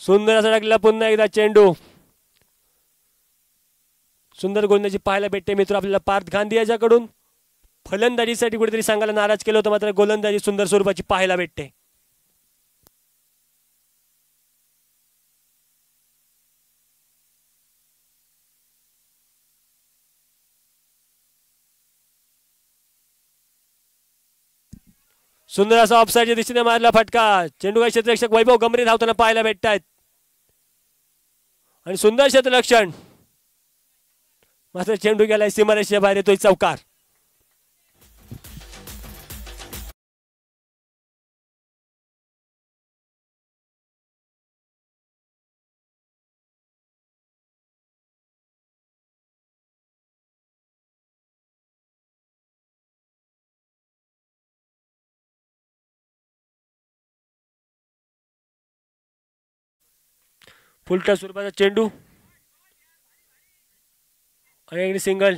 सुंदर असा टाकलेला पुन्हा एकदा चेंडू. सुंदर गोलंदाजी पाहायला भेटते मित्र आपल्याला पार्थ गांधी याच्याकडून. फलंदाजीसाठी कुठेतरी संघाला नाराज केलं होतं, मात्र गोलंदाजी सुंदर स्वरूपाची पाहायला भेटते. सुंदर असा ऑफसाईडच्या दिशेने मारला फटका. चेंडू काय क्षेत्ररक्षक वैभव गमरे धावताना पाहायला भेटत आहेत आणि सुंदर क्षेत्ररक्षण. मात्र चेंडू गेलाय सीमारेषेच्या बाहेर येतोय चौकार. फुलटा स्वरूपाचा चेंडू आणि सिंगल.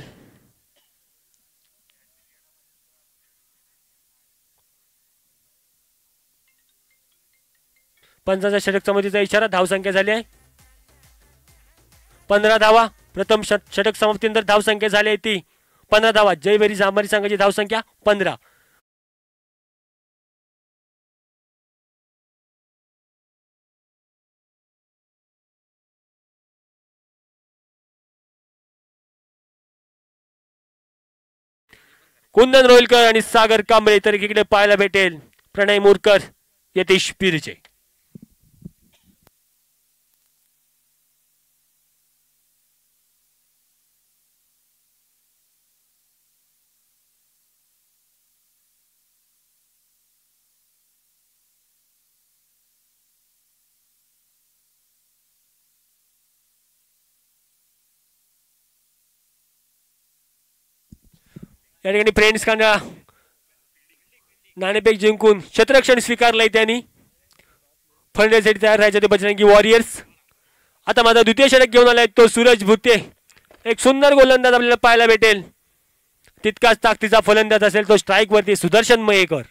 पंचांचा षटक समाप्तीचा इशारा. धावसंख्या झाली आहे 15 धावा. प्रथम षटक समाप्तीनंतर धावसंख्या झाली आहे ती 15 धावा. जयभैरी जांभारी संघाची धावसंख्या 15. कुंदन रोईलकर आणि सागर कांबळे तर इकडे पाहायला भेटेल प्रणय मोरकर, यतीश पिरचे. या ठिकाणी फ्रेंड्स कांदा नाणेफेक जिंकून क्षेत्ररक्षण स्वीकारलंय त्यांनी. फलंदाजीसाठी तयार राहायचे ते बजरंगी वॉरियर्स. आता माझा द्वितीय षटक घेऊन आलाय तो सूरज भुते. एक सुंदर गोलंदाज आपल्याला पाहायला भेटेल. तितकाच ताकदीचा फलंदाज असेल तो स्ट्राईक वरती सुदर्शन मयेकर.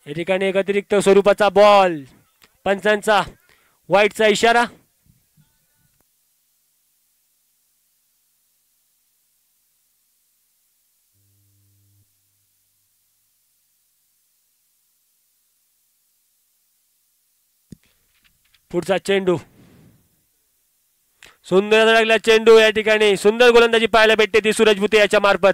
या ठिकाणी एक अतिरिक्त स्वरूपाचा बॉल. पंचांचा वाईटचा इशारा. पुढचा चेंडू. सुंदर लागला चेंडू. या ठिकाणी सुंदर गोलंदाजी पाहायला भेटते ती सूरज भुते याच्या मार्फत.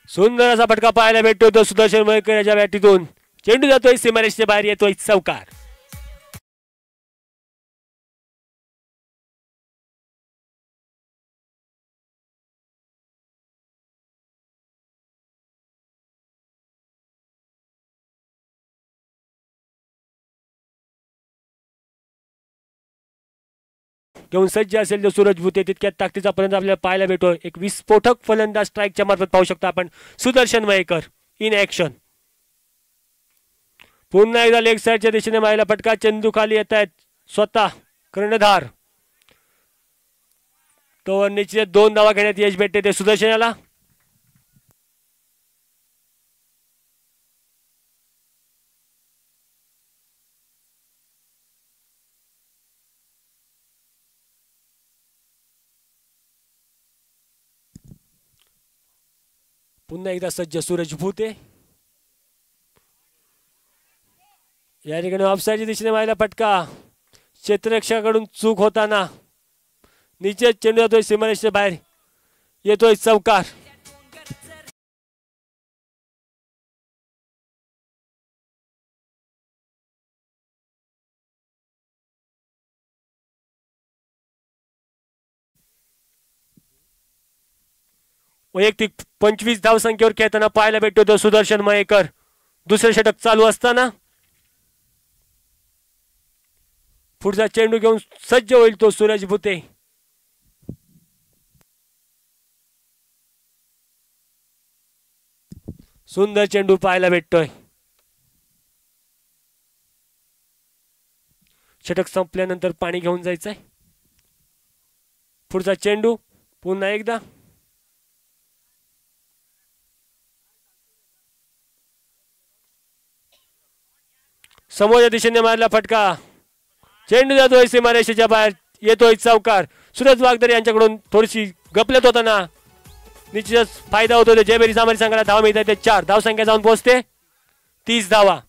सुंदर असा फटका पाहायला भेटतो तो सुदर्शन मयेकर याच्या बॅटीतून. चेंडू जातोय सीमारेषेच्या बाहेर, येतोय चौकार. घेऊन सज्ज असेल जो सूरज भुते. तितक्यात ताकदीचा फलंदाज आपल्याला पाहायला भेटतो. एक विस्फोटक फलंदाज स्ट्राईकच्या मार्फत पाहू शकता आपण. Sudarshan Mayekar in action. पुन्हा एकदा लेग साईडच्या दिशेने मारला फटका. चेंडू खाली येत आहेत स्वतः कर्णधार. तो निश्चित 2 धावा घेण्यात यश भेटते ते सुदर्शनाला. पुन्हा एकदा सज्ज सूरज भुते. या ठिकाणी ऑफसाईडच्या दिशेने मारला फटका. क्षेत्ररक्षकाकडून चूक होताना निश्चित चेंडू जातोय सीमारेषेच्या बाहेर, येतोय चौकार. वैयक्तिक 25 धावसंख्येवर खेळताना पाहायला भेटतो तो सुदर्शन मयेकर. दुसरे षटक चालू असताना पुढचा चेंडू घेऊन सज्ज होईल तो सूरज भुते. सुंदर चेंडू पाहायला भेटतोय. षटक संपल्यानंतर पाणी घेऊन जायचंय. पुढचा चेंडू पुन्हा एकदा. समोरच्या दिशेने मारला फटका. चेंडू जातोय सीमारेषेच्या बाहेर, येतोय चौकार. सूरज वागदरे यांच्याकडून थोडीशी गपलत होताना निश्चितच फायदा होतो. जयभेरी सामारी संघाला धावा मिळतात ते 4. धावसंख्या जाऊन पोहोचते 30 धावा.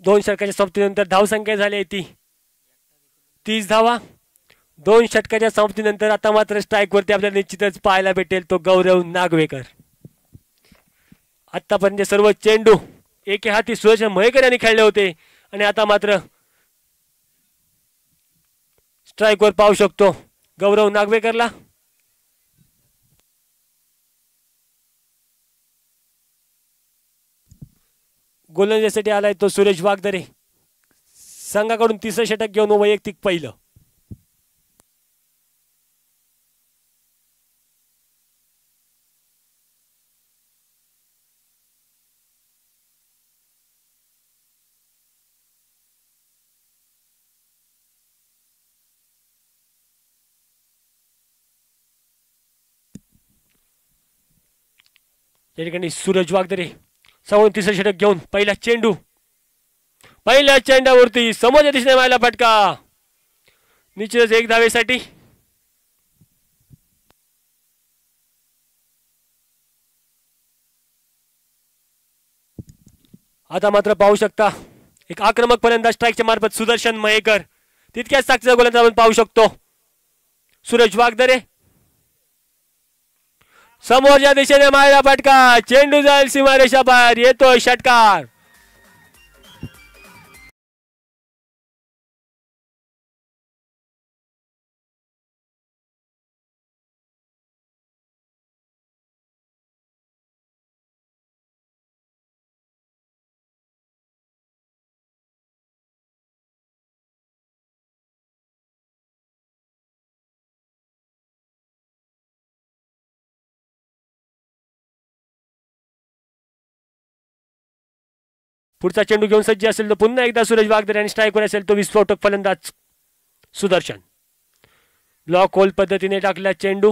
दोन षटकाच्या समाप्तीनंतर धावसंख्या झाली ती 30 धावा. 2 षटकाच्या समाप्तीनंतर आता मात्र स्ट्राईक वरती आपल्याला निश्चितच पाहायला भेटेल तो गौरव नागवेकर. आतापर्यंत सर्व चेंडू एके हाती सूरज मयेकर यांनी खेळले होते आणि आता मात्र स्ट्राईक वर पाहू शकतो गौरव नागवेकरला. गोलंदाजीसाठी आलाय तो सूरज वागदरे. संघाकडून तिसरं षटक घेऊन वैयक्तिक पहिलं. या ठिकाणी सूरज वागदरे समोरून तिसरं षटक घेऊन पहिल्या चेंडावरती समोरच्या दिशेने व्हायला फटका. निश्चितच एक धावेसाठी. आता मात्र पाहू शकता एक आक्रमक फलंदाज स्ट्राईकच्या मार्फत सुदर्शन मयेकर, तितक्याच ताकदीचा गोलंदाज आपण पाहू शकतो सूरज वागदरे. समोरच्या दिशेने मायला फटका. चेंडू जाईल सीमारेषा बाहेर. येतोय षटकार. पुढचा चेंडू घेऊन सज्ज असेल तो पुन्हा एकदा सूरज वागदरे आणि स्ट्राईकवर असेल तो विस्फोटक फलंदाज सुदर्शन. ब्लॉक होल पद्धतीने टाकला चेंडू.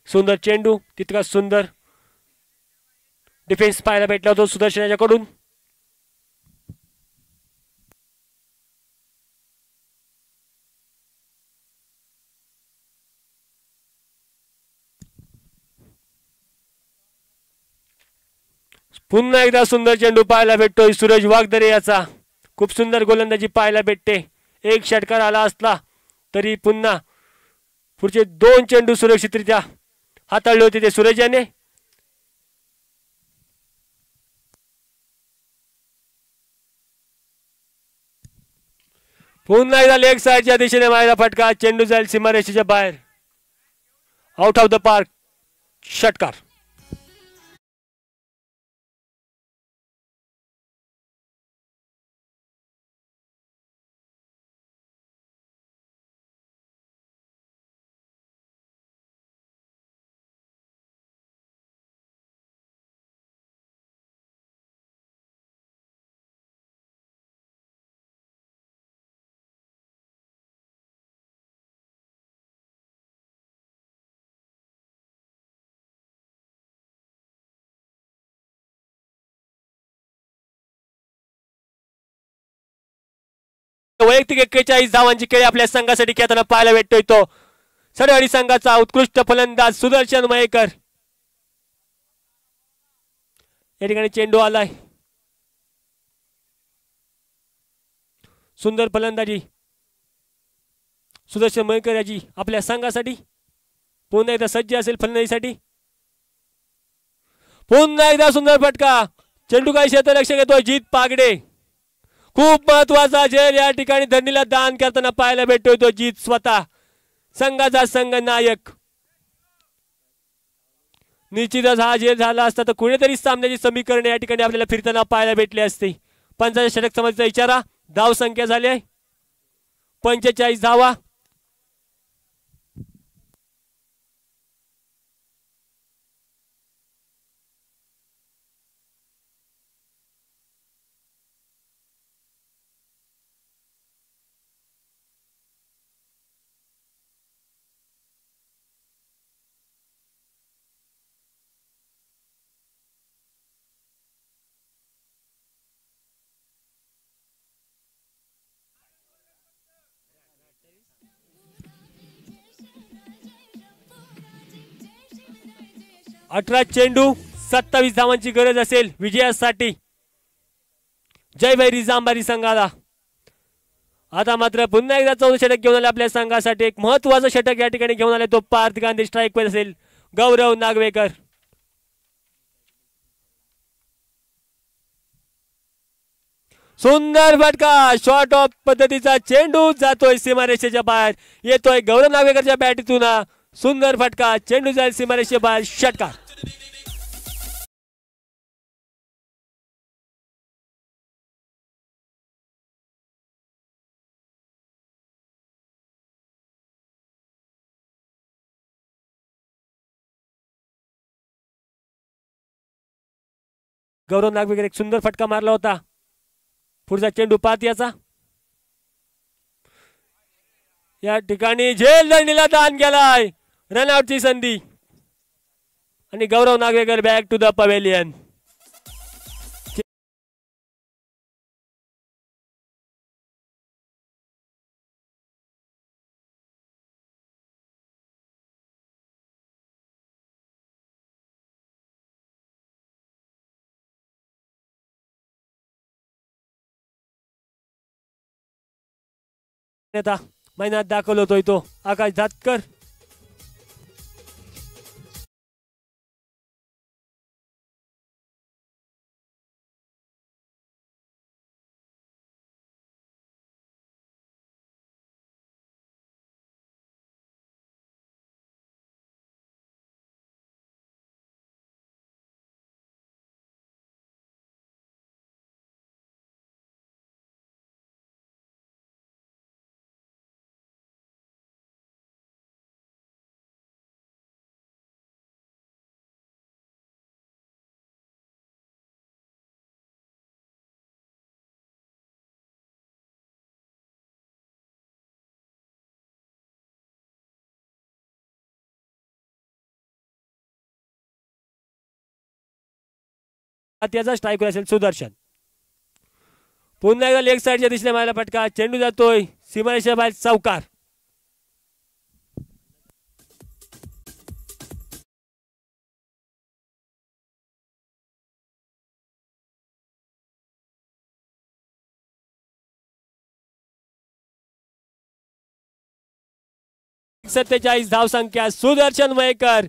सुंदर चेंडू, तितका सुंदर डिफेन्स पाहायला भेटला होतो सुदर्शन याच्याकडून. पुन्हा एकदा सुंदर चेंडू पाहायला भेटतोय सूरज वागदरे याचा. खूप सुंदर गोलंदाजी पाहायला भेटते. एक षटकार आला असला तरी पुन्हा पुढचे 2 चेंडू सुरक्षितरित्या हाताळले होते ते सूरज याने. पुन्हा एकदा लेग साइडच्या दिशेने मायला फटका. चेंडू जाईल सीमारेषेच्या बाहेर. Out of the park. षटकार. वैयक्तिक 41 धावांची खेळी आपल्या संघासाठी खेळताना पाहायला भेटतोय तो सडवाडी संघाचा उत्कृष्ट फलंदाज सुदर्शन मयेकर. या ठिकाणी चेंडू आलाय. सुंदर फलंदाजी सुदर्शन मयेकर याची आपल्या संघासाठी. पुन्हा एकदा सज्ज असेल फलंदाजीसाठी. पुन्हा एकदा सुंदर फटका. चेंडू काही क्षेत्ररक्षक घेतोय जीत पागडे. खूप महत्वाचा झेल या ठिकाणी धरणीला दान करताना पाहायला भेटतोय तो जीत स्वतः संघाचा संघ नायक. निश्चितच हा झेल झाला असता तर कुणीतरी सामन्याची समीकरण या ठिकाणी आपल्याला फिरताना पाहायला भेटले असते. 50 षटक समाजाचा इशारा. धाव संख्या झाली आहे 45 धावा. अठरा चेंडू 27 धावांची गरज असेल विजयासाठी जयभैरी जांभारी संघाला. आता मात्र पुन्हा एकदा 14 षटक घेऊन आले आपल्या संघासाठी. एक महत्वाचं षटक या ठिकाणी घेऊन आले तो पार्थ गांधी. स्ट्राईक वर असेल गौरव नागवेकर. सुंदर फटका. शॉर्ट ऑफ पद्धतीचा चेंडू जातोय सीमारेषेच्या बाहेर. येतोय गौरव नागवेकरच्या बॅटीतून. सुंदर फटका. चेंडू जाईल सीमारेषेच्या बाहेर. षटकार. गौरव नागवेकर एक सुंदर फटका मारला होता. पुढचा चेंडू पाहत याचा या ठिकाणी झेल दंडीला दान केलाय. रनआउटची संधी आणि Gaurav Nagvekar back to the pavilion. मैदानात दाखल होतोय तो आकाश धातकर. त्याचा स्ट्राईक असेल सुदर्शन. पुन्हा एकदा लेग साईडच्या दिशेने मारला फटका. चेंडू जातोय सीमारेषा बाहेर. चौकार. सत्तेचाळीस धावसंख्या. Sudarshan Mayekar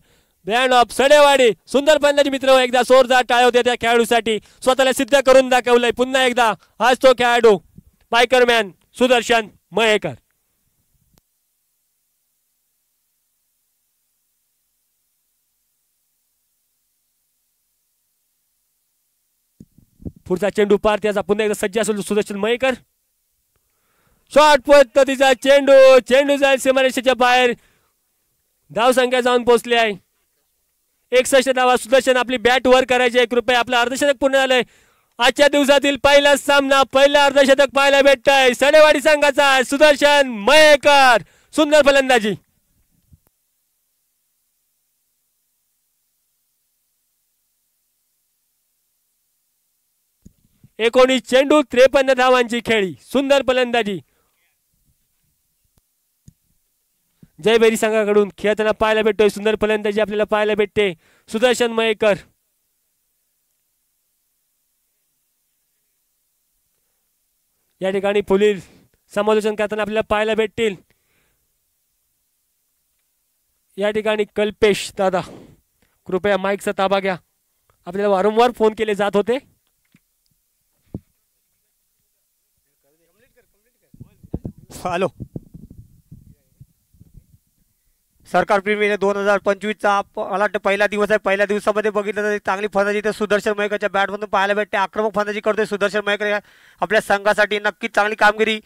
brand of Sadewadi. सुंदर फलंदाजी मित्र. एकदा जोरदार टाळ्या होत्या त्या खेळाडूसाठी. स्वतःला सिद्ध करून दाखवलंय पुन्हा एकदा. आज तो खेळाडू बायकरमॅन सुदर्शन मयेकर. पुढचा चेंडू पार त्याचा पुन्हा एकदा सज्ज असेल सुदर्शन मयेकर. शॉर्ट पद्धतीचा चेंडू. चेंडू जाईल सीमारेषेच्या बाहेर. धावसंख्या जाऊन पोहोचली आहे 61 धावा. सुदर्शन आपली बॅट वर करायची. कृपया आपलं अर्धशतक पूर्ण झालंय. आजच्या दिवसातील पहिला सामना. पहिला अर्धशतक पाहायला भेटत आहे सडेवाडी संघाचा. सुदर्शन मयेकर सुंदर फलंदाजी. एकोणीस चेंडू 53 धावांची खेळी. सुंदर फलंदाजी जयभैरी संघाकडून खेळताना पाहायला भेटतोय. सुंदर फलंदाजी आपल्याला पाहायला भेटते सुदर्शन मयेकर. या ठिकाणी पुढील समालोचन करताना आपल्याला पाहायला भेटतील या ठिकाणी कल्पेश दादा. कृपया माईकचा ताबा घ्या. आपल्याला वारंवार फोन केले जात होते. हॅलो. सरकार प्रीमियर 2025चा मला वाटतं पहिला दिवस आहे. पहिल्या दिवसामध्ये बघितलं तर चांगली फलंदाजी तर सुदर्शन मयेकरच्या बॅटमधून पाहायला भेटते. आक्रमक फलंदाजी करतोय सुदर्शन मयेकर. आपल्या संघासाठी नक्कीच चांगली कामगिरी.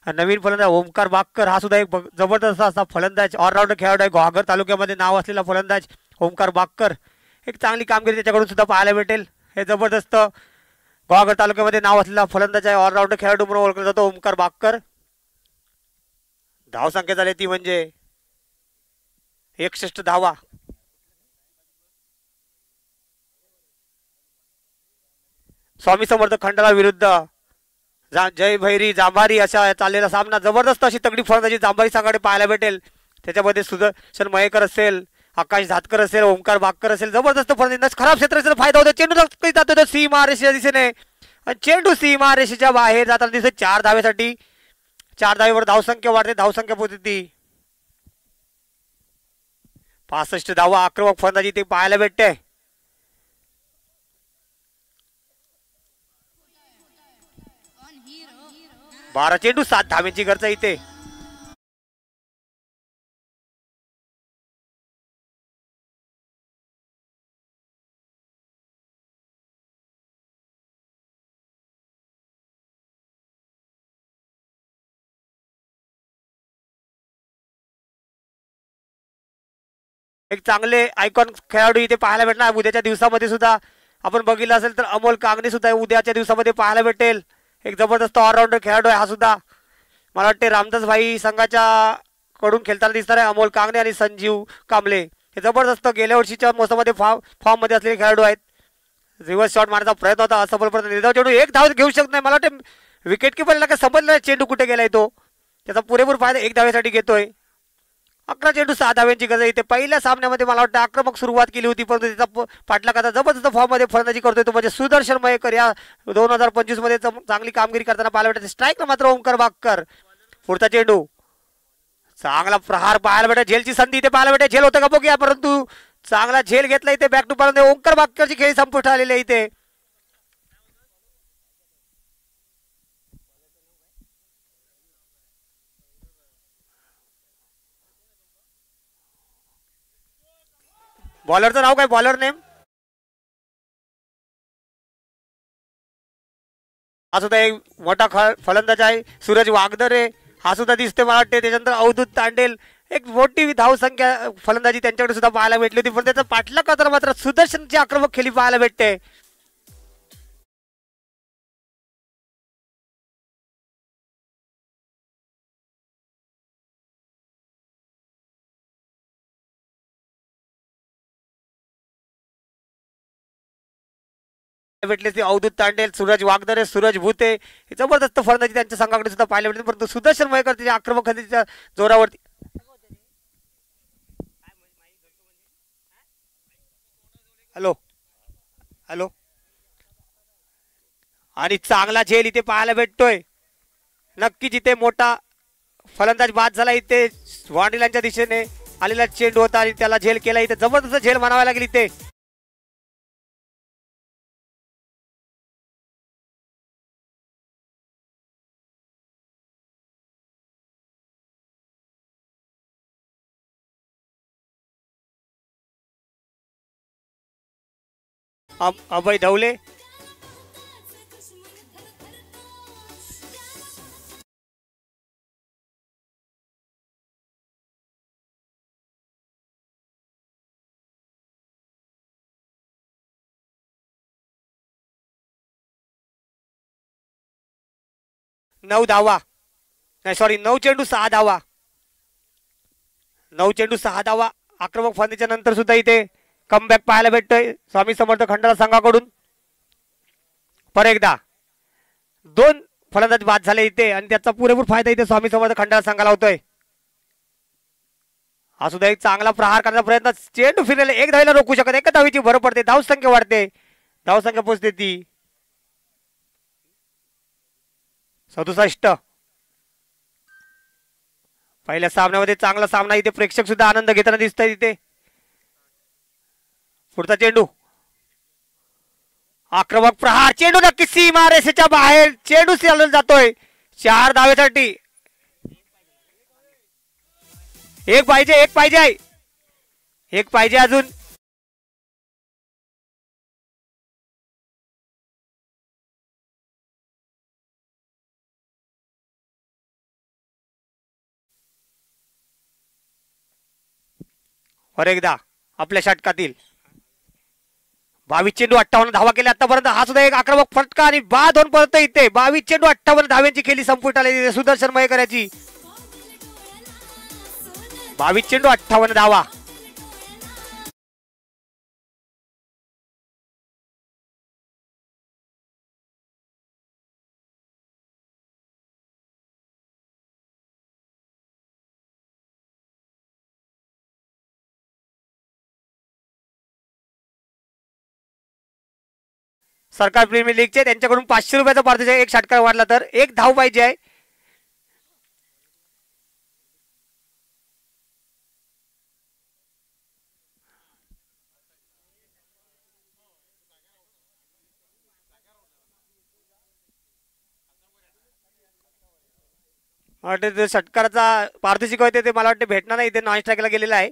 नवीन फलंदाज ओमकार बाक्कर हा सुद्धा एक जबरदस्त असा फलंदाज ऑलराऊंडर खेळाडू आहे. घोहागर तालुक्यामध्ये नाव असलेला फलंदाज ओमकार बाक्कर. एक चांगली कामगिरी त्याच्याकडून सुद्धा पाहायला भेटेल. हे जबरदस्त घोहागर तालुक्यामध्ये नाव असलेला फलंदाज आहे. ऑलराऊंडर खेळाडू म्हणून ओळखला जातो ओमकार बाक्कर. धावसंख्या झाली ती म्हणजे 61 धावा. स्वामी समर्थ खंडाळा विरुद्ध जय भैरी जांभारी असा चाललेला सामना. जबरदस्त अशी तगडी फलंदाजी जांभारी संघाकडे पाहायला भेटेल. त्याच्यामध्ये सुदर्शन मयेकर असेल, आकाश धातकर असेल, ओमकार बाक्कर असेल. जबरदस्त फलंदाजी. खराब क्षेत्राचा फायदा होतो. चेंडू जातो सीमा रेषेच्या दिशेने आणि चेंडू सीमा रेषेच्या बाहेर जाताना दिसत 4 धावेसाठी. 4 धावेवर धावसंख्या वाढते. धावसंख्या पोहोचते 65 धावा. आक्रमक फलंदाजी ते पाहायला भेटते. बारा चेंडू 7 धावेची गरज इथे. एक चांगले आयकॉन खेळाडू इथे पाहायला भेटणार. उद्याच्या दिवसामध्ये सुद्धा आपण बघितलं असेल तर अमोल कांगणे सुद्धा उद्याच्या दिवसामध्ये पाहायला भेटेल. एक जबरदस्त ऑलराऊंडर खेळाडू आहे हा सुद्धा. मला वाटते रामदास भाई संघाच्या कडून खेळताना दिसणार आहे अमोल कांगणे आणि संजीव कांबळे. हे जबरदस्त गेल्या वर्षीच्या मोसमामध्ये फॉर्म मध्ये असलेले खेळाडू आहेत. रिव्हर्स शॉट मारण्याचा प्रयत्न होता असफलपर्यंत निर्धाव चेंडू एक धाव घेऊ शकत नाही. मला वाटतं विकेट किपरला काय समजलं चेंडू कुठे गेलाय तो. त्याचा पुरेपूर फायदा एक धावेसाठी घेतोय. 11 चेंडू 6 धाव्यांची गरज इथे. पहिल्या सामन्यामध्ये मला वाटतं आक्रमक सुरुवात केली होती परंतु त्याचा पाठलाग आता जबरदस्त फॉर्म मध्ये फलंदाजी करतोय तो म्हणजे सुदर्शन मयेकर. या 2025 मध्ये चांगली कामगिरी करताना पाहायला भेटते. स्ट्राईकला मात्र ओंकार बागकर. पुढचा चेंडू चांगला प्रहार पाहायला भेटेल. झेलची संधी इथे पाहायला भेटेल. झेल होतं का बघूया परंतु चांगला झेल घेतला इथे. बॅक टू पर्यंत ओंकार बागकरची खेळी संपुष्ट आलेली आहे इथे. बॉलरचं नाव काय बॉलर नेम हा सुद्धा एक मोठा फलंदाज आहे सूरज वागदरे. हा सुद्धा दिसते मला वाटते. त्याच्यानंतर अवधूत तांडेल एक मोठी धावसंख्या फलंदाजी त्यांच्याकडे सुद्धा पाहायला भेटली होती पण त्याचा पाठलाग करताना मात्र सुदर्शनची आक्रमक खेळी पाहायला भेटते. भेटले अवधूत तांडेल सूरज वागदरे सूरज भूते हे जबरदस्त फलंदाजी त्यांच्या संघाकडे सुद्धा पाहायला भेटते परंतु सुदर्शन मयेकर त्याच्या आक्रमक खेळीच्या जोरावरती. हॅलो हॅलो आणि चांगला झेल इथे पाहायला भेटतोय. नक्कीच इथे मोठा फलंदाज बाद झाला. इथे वांडिलांच्या दिशेने आलेला चेंडू होता आणि त्याला झेल केला. इथे जबरदस्त झेल म्हणावा लागेल इथे. अभय ढवले नऊ धावा नाही सॉरी 9 चेंडू 6 धावा. 9 चेंडू 6 धावा. आक्रमक फलंदाजीच्या नंतर सुद्धा इथे कमबॅक पाहायला भेटतोय स्वामी समर्थ खंडाळा संघाकडून. पर एकदा 2 फलंदाज बाद झाले इथे आणि त्याचा पुरेपूर फायदा इथे स्वामी समर्थ खंडाळा संघाला होतोय. हा सुद्धा एक चांगला प्रहार करण्याचा प्रयत्न. चेंडू फिरलेला एक धावेला रोखू शकत. एका धावेची भर पडते. धावसंख्या वाढते. धावसंख्या पोहोचते ती 67. पहिल्या सामन्यामध्ये चांगला सामना इथे प्रेक्षक सुद्धा आनंद घेताना दिसत आहेत इथे. पुढचा चेंडू आक्रमक प्रहार. चेंडू नक्की सीमा रेषेच्या बाहेर. चेंडू चालून जातोय 4 धावेसाठी. एक पाहिजे अजून. वर एकदा आपल्या षटकातील 22 चेंडू 58 धावा केल्या आतापर्यंत. हा सुद्धा एक आक्रमक फटका आणि बाद होऊन परत इथे 22 चेंडू 58 धाव्यांची खेळी संपुष्ट आलेली सुदर्शन मयेकर याची. 22 चेंडू 58 धावा. सरकार प्रीमियर लीगचे त्यांच्याकडून 500 रुपयाचा पारितोषिक एक षटकार वाढला तर 1 धाव पाहिजे आहे. वाटते षटकाराचा पारितोषिक होते ते मला वाटते भेटणार नाही. इथे नॉन स्ट्राईकला गेलेला आहे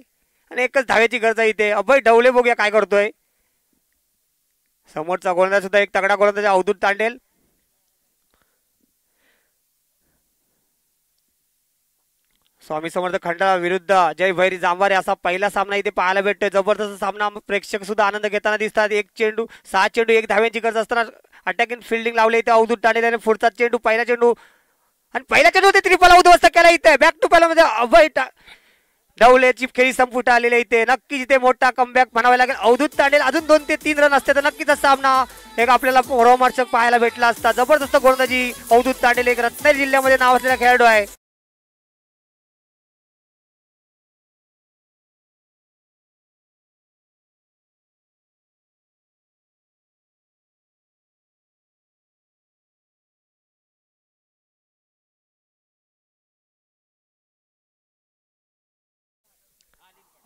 आणि एकच धावेची गरज आहे इथे. अभय ढवले बघूया काय करतोय. समोरचा गोलंदाज सुद्धा एक तगडा गोलंदाज अवधूत तांडेल. स्वामी समर्थ खंडाळा विरुद्ध जय भैरी जांभारे असा पहिला सामना इथे पाहायला भेटतोय. जबरदस्त सामना, प्रेक्षक सुद्धा आनंद घेताना दिसतात. 6 चेंडू 1 धाव्यांची गरज असताना अटॅकिंग फिल्डिंग लावले इथे अवधूत तांडेल. पुढचा चेंडू पहिला चेंडू आणि पहिला चेंडू ते त्रिफला उद्ध्वस्त केला इथे. बॅक टू पहिला मध्ये अभय डवलेची खेळी संपुट आलेले इथे. नक्कीच इथे मोठा कमबॅक म्हणावा लागेल. अवधूत तांडेल अजून 2 ते 3 रन असते तर नक्कीच हा सामना एक आपल्याला रोमांचक पाहायला भेटला असता. जबरदस्त गोलंदाजी अवधूत तांडेल एक रत्नागिरी जिल्ह्यामध्ये नाव असलेला खेळाडू आहे.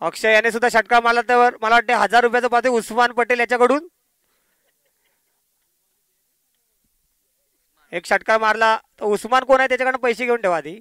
अक्षय याने सुद्धा षटकार मारला. तर मला वाटते 1000 रुपयाचं पाहते उस्मान पटेल याच्याकडून एक षटकार मारला. तर उस्मान कोण आहे त्याच्याकडून पैसे घेऊन ठेवा आधी.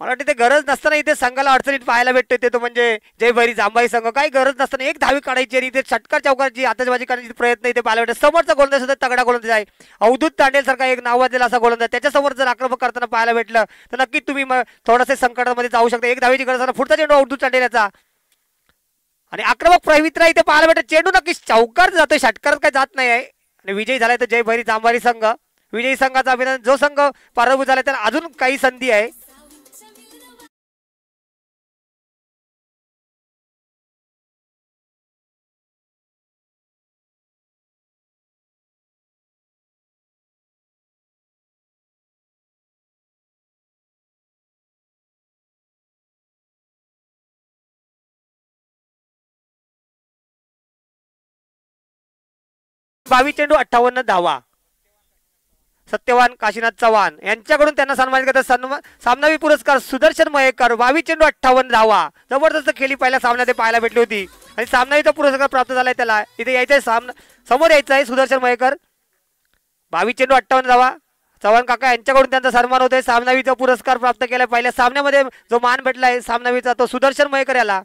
मला वाटतं ते गरज नसताना इथे संघाला अडचणीत पाहायला भेटते ते तो म्हणजे जय भैरी जांभाई संघ. काही गरज नसताना 1 धावी काढायची आणि इथे षटकार चौकाची आतषबाजी करण्याचे प्रयत्न इथे पाहायला भेटते. समोरचा गोलंदाज सुद्धा तगडा गोलंदाज आहे. अवधूत तांडेल सारखा एक नावाजलेला असा गोलंदाज त्याच्यासमोर जर आक्रमक करताना पाहायला भेटलं तर नक्कीच तुम्ही थोडंसं संकटामध्ये जाऊ शकता. 1 धावीची गरज असताना पुढचा चेंडू अवधूत तांडेल याचा आणि आक्रमक प्रवित्रा इथे पाहायला भेटत. चेंडू नक्कीच चौकार जातोय, षटकारात काही जात नाही आहे आणि विजयी झालाय तर जय भैरी जांभारी संघ. विजयी संघाचा अभिनंदन. जो संघ पराभूत झालाय त्याला अजून काही संधी आहे. बावीस चेंडू 58 धावा. सत्यवान काशीनाथ चव्हाण यांच्याकडून त्यांना सन्मानित करतात. सामनावी पुरस्कार सुदर्शन मयेकर. 22 चेंडू 58 धावा. जबरदस्त खेळी पहिल्या सामन्यात ते पाहायला भेटली होती आणि सामनावीचा पुरस्कार प्राप्त झालाय त्याला. इथे यायचंय समोर यायचं आहे सुदर्शन मयेकर. 22 चेंडू 58 धावा. चव्हाण काका यांच्याकडून त्यांचा सन्मान होतोय. सामनावीचा पुरस्कार प्राप्त केलाय पहिल्या सामन्यामध्ये. जो मान भेटलाय सामनावीचा तो सुदर्शन मयेकर याला.